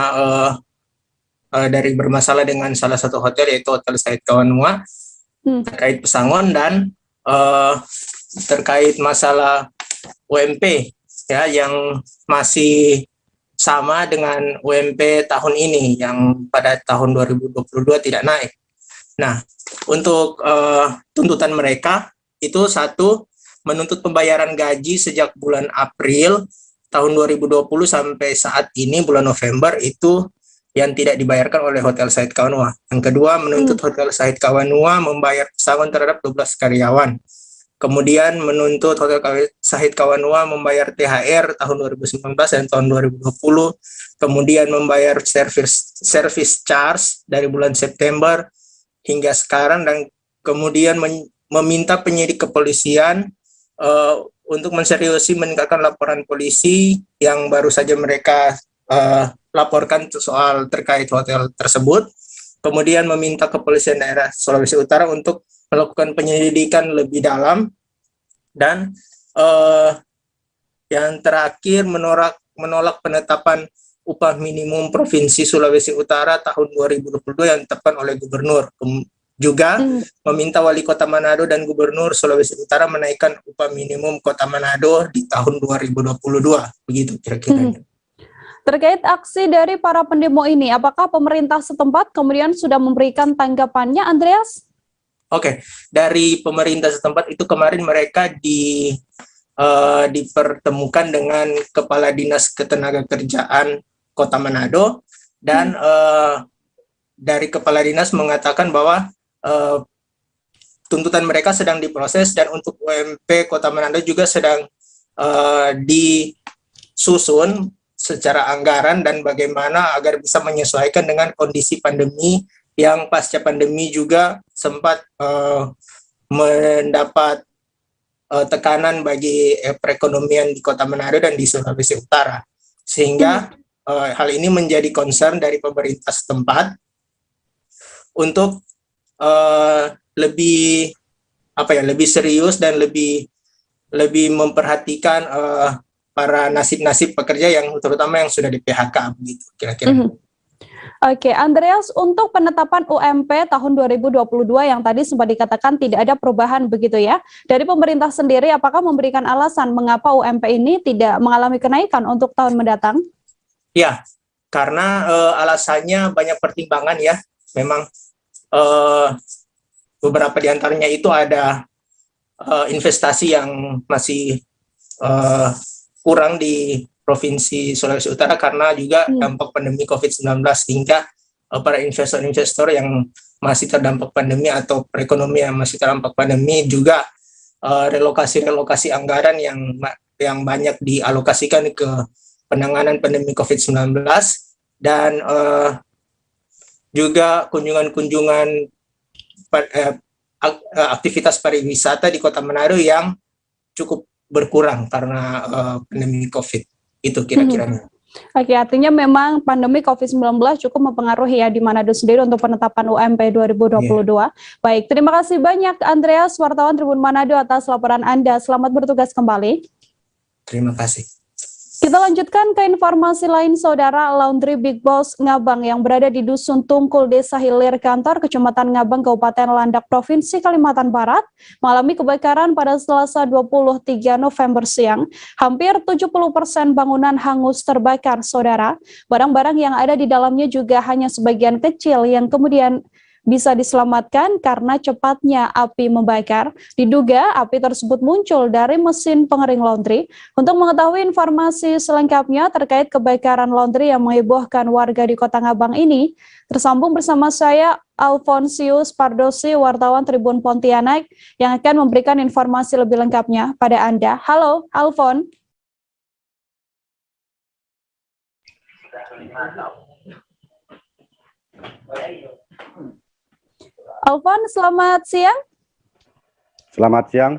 dari bermasalah dengan salah satu hotel, yaitu Hotel Said Kawanua, terkait pesangon dan terkait masalah UMP ya, yang masih sama dengan UMP tahun ini yang pada tahun 2022 tidak naik. Nah, untuk tuntutan mereka itu satu, menuntut pembayaran gaji sejak bulan April tahun 2020 sampai saat ini bulan November itu yang tidak dibayarkan oleh Hotel Said Kawanua. Yang kedua, menuntut Hotel Said Kawanua membayar pesangon terhadap 12 karyawan. Kemudian menuntut Hotel Said Kawanua membayar THR tahun 2019 dan tahun 2020. Kemudian membayar service charge dari bulan September hingga sekarang, dan kemudian meminta penyidik kepolisian untuk menseriusi meningkatkan laporan polisi yang baru saja mereka laporkan soal terkait hotel tersebut. Kemudian meminta kepolisian daerah Sulawesi Utara untuk melakukan penyelidikan lebih dalam, dan yang terakhir menolak penetapan upah minimum Provinsi Sulawesi Utara tahun 2022 yang ditetapkan oleh Gubernur. Juga meminta Wali Kota Manado dan Gubernur Sulawesi Utara menaikkan upah minimum Kota Manado di tahun 2022. Begitu kira-kira. Terkait aksi dari para pendemo ini, apakah pemerintah setempat kemudian sudah memberikan tanggapannya, Andreas? Oke, dari pemerintah setempat itu kemarin mereka dipertemukan dengan Kepala Dinas Ketenagakerjaan Kota Manado, dan dari Kepala Dinas mengatakan bahwa tuntutan mereka sedang diproses, dan untuk UMP Kota Manado juga sedang disusun secara anggaran dan bagaimana agar bisa menyesuaikan dengan kondisi pandemi yang pasca pandemi juga sempat mendapat tekanan bagi perekonomian di Kota Manado dan di Sulawesi Utara, sehingga hal ini menjadi concern dari pemerintah setempat untuk lebih serius dan lebih memperhatikan para nasib-nasib pekerja yang terutama yang sudah di PHK, begitu kira-kira. Oke, Andreas, untuk penetapan UMP tahun 2022 yang tadi sempat dikatakan tidak ada perubahan begitu ya, dari pemerintah sendiri apakah memberikan alasan mengapa UMP ini tidak mengalami kenaikan untuk tahun mendatang? Ya, karena alasannya banyak pertimbangan ya. Memang beberapa di antaranya itu ada investasi yang masih kurang di Provinsi Sulawesi Utara karena juga dampak pandemi COVID-19, hingga para investor-investor yang masih terdampak pandemi atau perekonomian yang masih terdampak pandemi juga relokasi anggaran yang banyak dialokasikan ke penanganan pandemi COVID-19, dan juga kunjungan-kunjungan aktivitas pariwisata di Kota Manado yang cukup berkurang karena pandemi COVID. Itu kira-kiranya. Oke, artinya memang pandemi COVID-19 cukup mempengaruhi ya di Manado sendiri untuk penetapan UMP 2022. Baik, terima kasih banyak Andreas, wartawan Tribun Manado, atas laporan Anda. Selamat bertugas kembali. Terima kasih. Kita lanjutkan ke informasi lain, Saudara. Laundry Big Boss Ngabang yang berada di Dusun Tungkul, Desa Hilir Kantor, Kecamatan Ngabang, Kabupaten Landak, Provinsi Kalimantan Barat, mengalami kebakaran pada Selasa 23 November siang. Hampir 70% bangunan hangus terbakar, Saudara. Barang-barang yang ada di dalamnya juga hanya sebagian kecil yang kemudian bisa diselamatkan karena cepatnya api membakar. Diduga api tersebut muncul dari mesin pengering laundry. Untuk mengetahui informasi selengkapnya terkait kebakaran laundry yang menghebohkan warga di Kota Ngabang ini, tersambung bersama saya Alfonsius Pardosi, wartawan Tribun Pontianak, yang akan memberikan informasi lebih lengkapnya pada Anda. Halo, Alfon. Alfon, selamat siang. Selamat siang.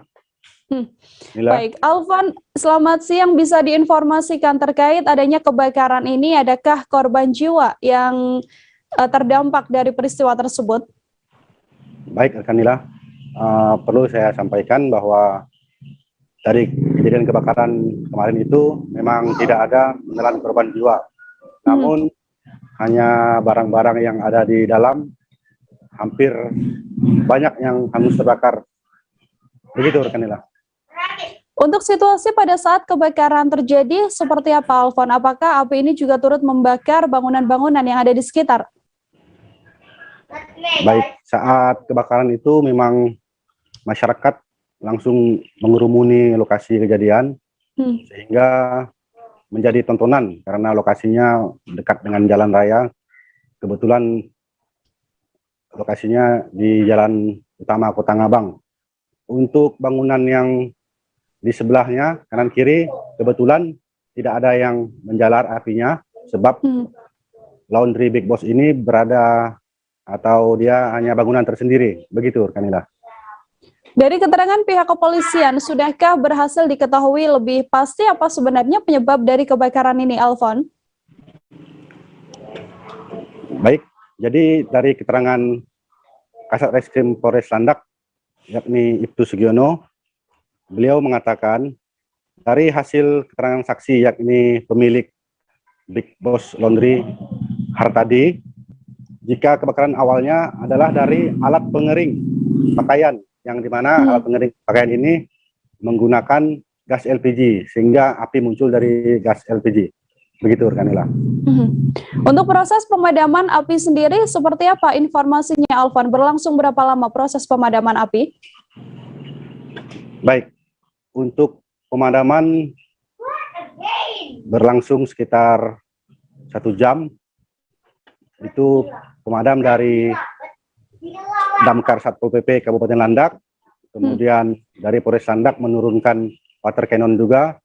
Baik, Alfon, selamat siang. Bisa diinformasikan terkait adanya kebakaran ini, adakah korban jiwa yang terdampak dari peristiwa tersebut? Baik, Rekanila, perlu saya sampaikan bahwa dari kejadian kebakaran kemarin itu memang tidak ada menelan korban jiwa. Namun hanya barang-barang yang ada di dalam hampir banyak yang hangus terbakar. Begitu, Rekanila. Untuk situasi pada saat kebakaran terjadi seperti apa, Alfon? Apakah api ini juga turut membakar bangunan-bangunan yang ada di sekitar? Baik, saat kebakaran itu memang masyarakat langsung mengerumuni lokasi kejadian, sehingga menjadi tontonan karena lokasinya dekat dengan jalan raya. Kebetulan lokasinya di jalan utama Kota Ngabang. Untuk bangunan yang di sebelahnya, kanan kiri, kebetulan tidak ada yang menjalar apinya, sebab laundry Big Boss ini berada atau dia hanya bangunan tersendiri. Begitu, Rekanila. Dari keterangan pihak kepolisian, sudahkah berhasil diketahui lebih pasti apa sebenarnya penyebab dari kebakaran ini, Alfon? Baik, jadi dari keterangan Kasat Reskrim Polres Landak, yakni Ibtu Sugiono, beliau mengatakan dari hasil keterangan saksi, yakni pemilik Big Boss Laundry Hartadi, jika kebakaran awalnya adalah dari alat pengering pakaian, yang dimana alat pengering pakaian ini menggunakan gas LPG, sehingga api muncul dari gas LPG. Begitu, Rekanila. Untuk proses pemadaman api sendiri, seperti apa informasinya, Alfon? Berlangsung berapa lama proses pemadaman api? Baik, untuk pemadaman berlangsung sekitar 1 jam. Itu pemadam dari Damkar Satpol PP Kabupaten Landak, kemudian dari Polres Landak menurunkan water cannon juga,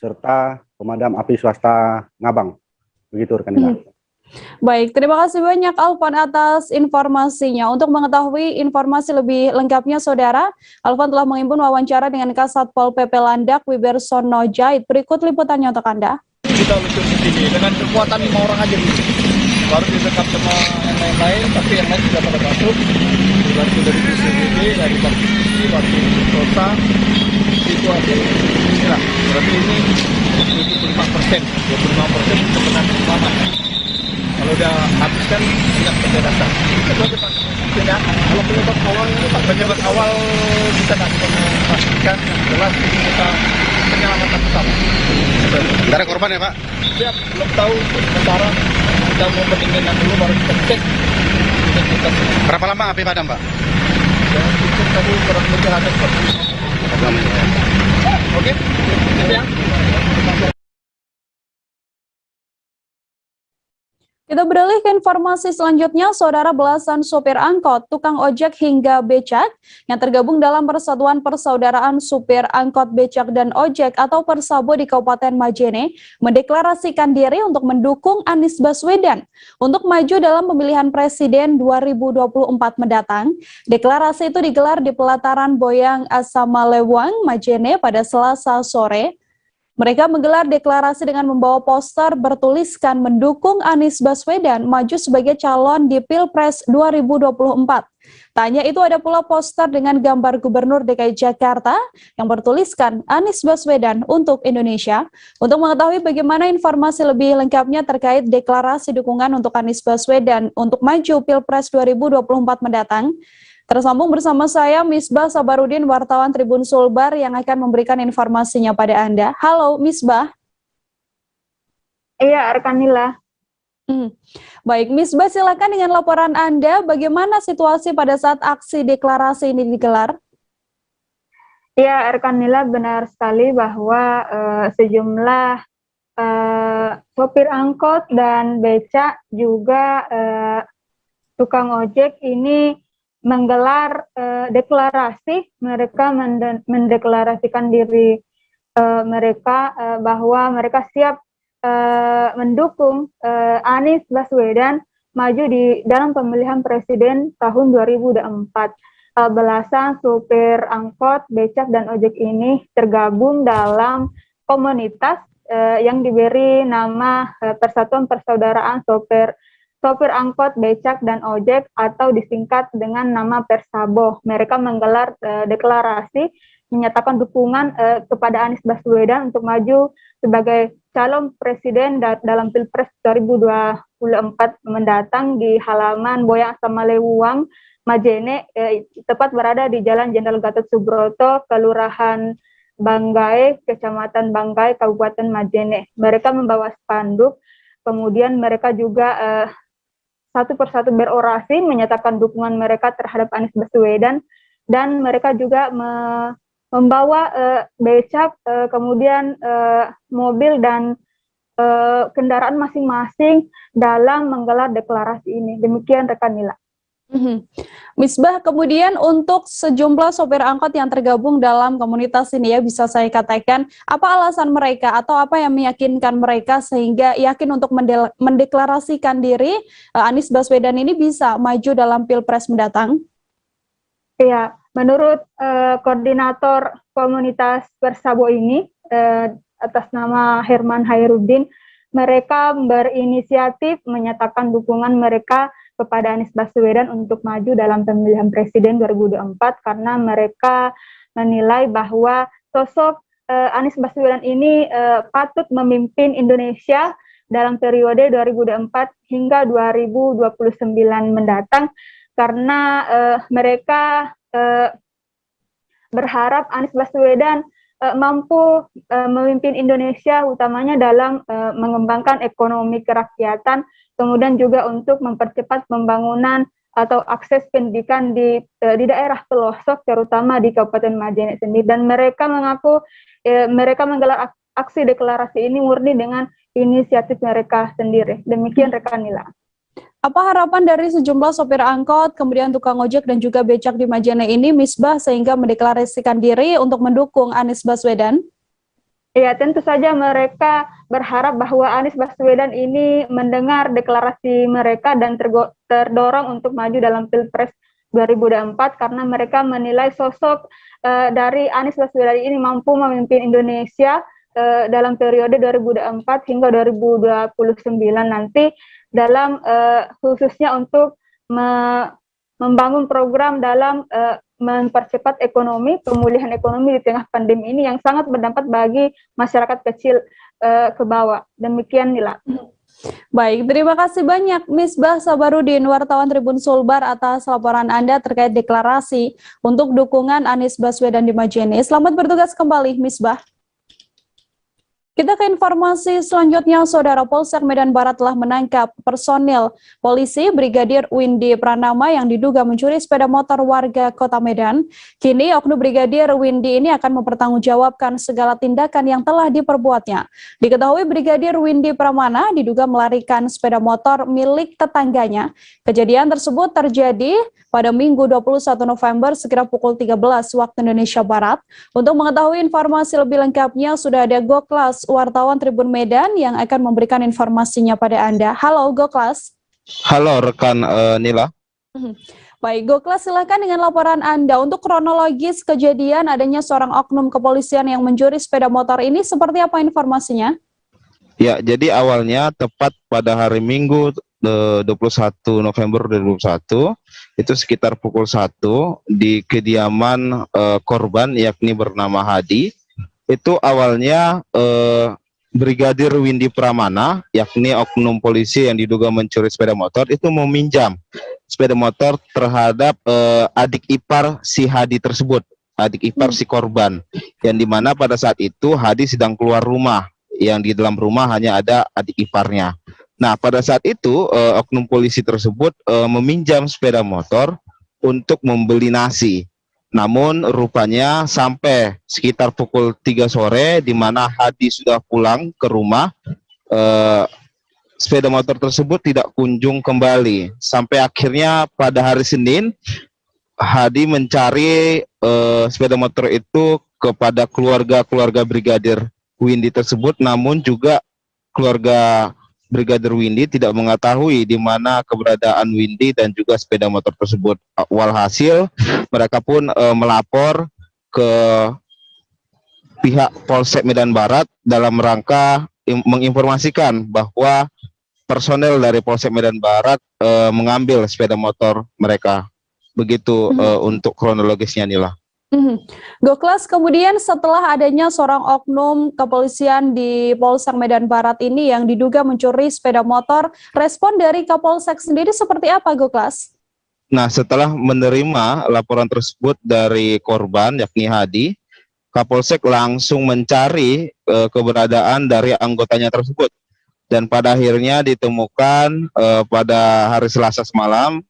serta pemadam api swasta Ngabang. Begitu, Rekanila. Baik, terima kasih banyak Alfon atas informasinya. Untuk mengetahui informasi lebih lengkapnya, Saudara, Alfon telah menghimpun wawancara dengan Kasatpol PP Landak, Wibersono Jait. Berikut liputannya untuk Anda. Kita luncur ke sini dengan kekuatan 5 orang aja nih. Baru didekat sama yang lain, tapi yang lain sudah pada masuk. Dibantu dari BPBD, dari Bakti, Bakti Kota, itu aja. Inilah, berarti ini 25%, 25% kemenangan utama. Kalau udah habis kan tidak terjadi. Itu aja Pak. Tidak. Kalau penyebab awal ini Pak, penyebab awal kita tidak bisa memastikan, jelas kita penyelamatan pesawat. Tidak ada korban ya, Pak? Siap, belum tahu sementara kita mau pendinginan dulu baru kita cek. Berapa lama api padam, Pak? Ya, itu tadi kurang lebih ada 45 menit. Oke, ya. Kita beralih ke informasi selanjutnya, Saudara. Belasan sopir angkot, tukang ojek hingga becak yang tergabung dalam Persatuan Persaudaraan Supir Angkot Becak dan Ojek atau Persabo di Kabupaten Majene mendeklarasikan diri untuk mendukung Anies Baswedan untuk maju dalam pemilihan Presiden 2024 mendatang. Deklarasi itu digelar di pelataran Boyang Asamalewang, Majene pada Selasa sore. Mereka menggelar deklarasi dengan membawa poster bertuliskan mendukung Anies Baswedan maju sebagai calon di Pilpres 2024. Tak hanya itu, ada pula poster dengan gambar Gubernur DKI Jakarta yang bertuliskan Anies Baswedan untuk Indonesia. Untuk mengetahui bagaimana informasi lebih lengkapnya terkait deklarasi dukungan untuk Anies Baswedan untuk maju Pilpres 2024 mendatang, tersambung bersama saya Misbah Sabarudin, wartawan Tribun Sulbar yang akan memberikan informasinya pada Anda. Halo Misbah. Iya, Rekanila. Baik, Misbah, silakan dengan laporan Anda. Bagaimana situasi pada saat aksi deklarasi ini digelar? Ya, rekan Nila, benar sekali bahwa sejumlah sopir angkot dan becak juga tukang ojek ini menggelar deklarasi. Mereka mendeklarasikan diri mereka bahwa mereka siap mendukung Anies Baswedan maju di dalam pemilihan presiden tahun 2024. Belasan supir angkot, becak, dan ojek ini tergabung dalam komunitas yang diberi nama Persatuan Persaudaraan Sopir Angkot, Becak, dan Ojek atau disingkat dengan nama Persabo. Mereka menggelar deklarasi menyatakan dukungan kepada Anies Baswedan untuk maju sebagai calon presiden dalam Pilpres 2024 mendatang di halaman Boyang Samalewuang, Majene, tepat berada di Jalan Jenderal Gatot Subroto, Kelurahan Banggai, Kecamatan Banggai, Kabupaten Majene. Mereka membawa spanduk, kemudian mereka juga satu persatu berorasi menyatakan dukungan mereka terhadap Anies Baswedan, dan mereka juga membawa becak, kemudian mobil dan kendaraan masing-masing dalam menggelar deklarasi ini. Demikian rekan Nila. Misbah, kemudian untuk sejumlah sopir angkot yang tergabung dalam komunitas ini, ya, bisa saya katakan, apa alasan mereka atau apa yang meyakinkan mereka sehingga yakin untuk mendeklarasikan diri Anies Baswedan ini bisa maju dalam Pilpres mendatang? Iya, menurut koordinator komunitas Persabo ini, atas nama Herman Hairudin, mereka berinisiatif menyatakan dukungan mereka kepada Anies Baswedan untuk maju dalam pemilihan presiden 2024 karena mereka menilai bahwa sosok Anies Baswedan ini patut memimpin Indonesia dalam periode 2024 hingga 2029 mendatang, karena mereka berharap Anies Baswedan mampu memimpin Indonesia utamanya dalam mengembangkan ekonomi kerakyatan, kemudian juga untuk mempercepat pembangunan atau akses pendidikan di daerah pelosok, terutama di Kabupaten Majene sendiri. Dan mereka mengaku mereka menggelar aksi deklarasi ini murni dengan inisiatif mereka sendiri. Demikian rekan Nila. Apa harapan dari sejumlah sopir angkot, kemudian tukang ojek dan juga becak di Majene ini, Misbah, sehingga mendeklarasikan diri untuk mendukung Anies Baswedan? Ya, tentu saja mereka berharap bahwa Anies Baswedan ini mendengar deklarasi mereka dan terdorong untuk maju dalam Pilpres 2024 karena mereka menilai sosok dari Anies Baswedan ini mampu memimpin Indonesia dalam periode 2024 hingga 2029 nanti, dalam khususnya untuk membangun program dalam mempercepat ekonomi, pemulihan ekonomi di tengah pandemi ini yang sangat berdampak bagi masyarakat kecil ke bawah. Demikian Nila. Baik, terima kasih banyak Misbah Sabarudin, wartawan Tribun Sulbar, atas laporan Anda terkait deklarasi untuk dukungan Anies Baswedan di Majene. Selamat bertugas kembali, Misbah. Kita ke informasi selanjutnya, Saudara. Polsek Medan Barat telah menangkap personil polisi Brigadir Windy Pranama yang diduga mencuri sepeda motor warga Kota Medan. Kini oknum Brigadir Windy ini akan mempertanggungjawabkan segala tindakan yang telah diperbuatnya. Diketahui Brigadir Windy Pramana diduga melarikan sepeda motor milik tetangganya. Kejadian tersebut terjadi pada Minggu 21 November sekitar pukul 13 waktu Indonesia Barat. Untuk mengetahui informasi lebih lengkapnya, sudah ada Goklas, wartawan Tribun Medan, yang akan memberikan informasinya pada Anda. Halo Goklas. Halo rekan Nila. Baik, Goklas, silakan dengan laporan Anda. Untuk kronologis kejadian adanya seorang oknum kepolisian yang mencuri sepeda motor ini, seperti apa informasinya? Ya, jadi awalnya tepat pada hari Minggu 21 November 2021, itu sekitar pukul 1 di kediaman korban yakni bernama Hadi. Itu awalnya Brigadir Windy Pramana yakni oknum polisi yang diduga mencuri sepeda motor itu meminjam sepeda motor terhadap adik ipar si Hadi tersebut, adik ipar si korban, yang dimana pada saat itu Hadi sedang keluar rumah, yang di dalam rumah hanya ada adik iparnya. Nah, pada saat itu oknum polisi tersebut meminjam sepeda motor untuk membeli nasi. Namun rupanya sampai sekitar pukul 3 sore di mana Hadi sudah pulang ke rumah, sepeda motor tersebut tidak kunjung kembali. Sampai akhirnya pada hari Senin, Hadi mencari sepeda motor itu kepada keluarga Brigadir Windy tersebut, namun juga keluarga Brigadir Windy tidak mengetahui di mana keberadaan Windy dan juga sepeda motor tersebut. Walhasil mereka pun melapor ke pihak Polsek Medan Barat dalam rangka menginformasikan bahwa personel dari Polsek Medan Barat mengambil sepeda motor mereka. Begitu untuk kronologisnya, Nila. Goklas, kemudian setelah adanya seorang oknum kepolisian di Polsek Medan Barat ini yang diduga mencuri sepeda motor, respon dari Kapolsek sendiri seperti apa, Goklas? Nah, setelah menerima laporan tersebut dari korban, yakni Hadi, Kapolsek langsung mencari keberadaan dari anggotanya tersebut. Dan pada akhirnya ditemukan pada hari Selasa semalam,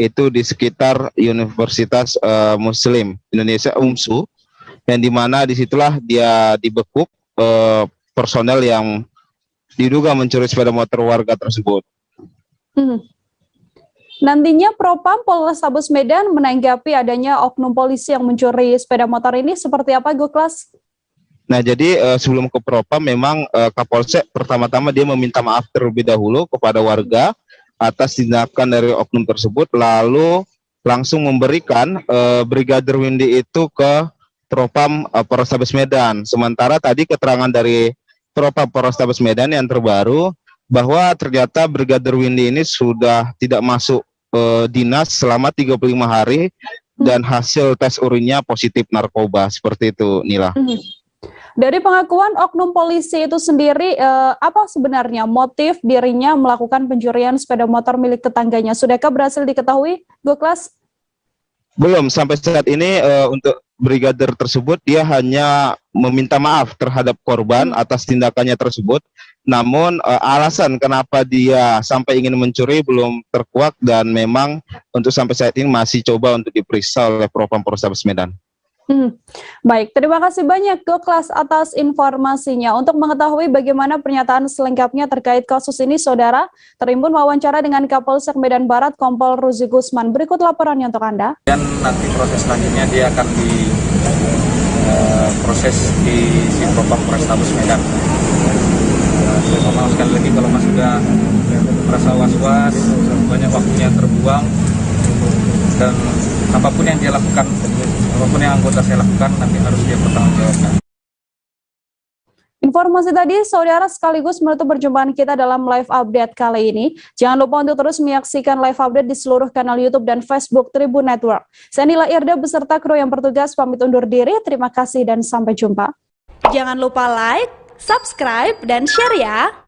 itu di sekitar Universitas Muslim Indonesia UMSU, yang dimana disitulah dia dibekuk personel yang diduga mencuri sepeda motor warga tersebut. Nantinya Propam Polrestabes Medan menanggapi adanya oknum polisi yang mencuri sepeda motor ini seperti apa, Goklas? Nah, jadi sebelum ke Propam memang Kapolsek pertama-tama dia meminta maaf terlebih dahulu kepada warga atas tindakan dari oknum tersebut, lalu langsung memberikan Brigadir Windy itu ke Propam Polrestabes Medan. Sementara tadi keterangan dari Propam Polrestabes Medan yang terbaru bahwa ternyata Brigadir Windy ini sudah tidak masuk dinas selama 35 hari dan hasil tes urinnya positif narkoba. Seperti itu, Nila. Dari pengakuan oknum polisi itu sendiri, apa sebenarnya motif dirinya melakukan pencurian sepeda motor milik tetangganya? Sudahkah berhasil diketahui, Goklas? Belum, sampai saat ini untuk brigadir tersebut dia hanya meminta maaf terhadap korban atas tindakannya tersebut. Namun alasan kenapa dia sampai ingin mencuri belum terkuak dan memang untuk sampai saat ini masih coba untuk diperiksa oleh Propam Polrestabes Medan. Baik, terima kasih banyak Goklas atas informasinya. Untuk mengetahui bagaimana pernyataan selengkapnya terkait kasus ini, Saudara, terimbun wawancara dengan Kapolsek Medan Barat Kompol Ruzi Gusman. Berikut laporannya untuk Anda. Dan nanti proses selanjutnya dia akan diproses di Propam Polrestabes Medan. Saya mohon sekali lagi kalau Mas sudah merasa was-was, banyak waktunya terbuang, dan apapun yang dia lakukan, apapun yang anggota saya lakukan, nanti harus dia bertanggungjawabkan. Informasi tadi, Saudara, sekaligus menutup perjumpaan kita dalam live update kali ini. Jangan lupa untuk terus menyaksikan live update di seluruh kanal YouTube dan Facebook Tribun Network. Saya Nila Irda beserta kru yang bertugas pamit undur diri. Terima kasih dan sampai jumpa. Jangan lupa like, subscribe, dan share ya!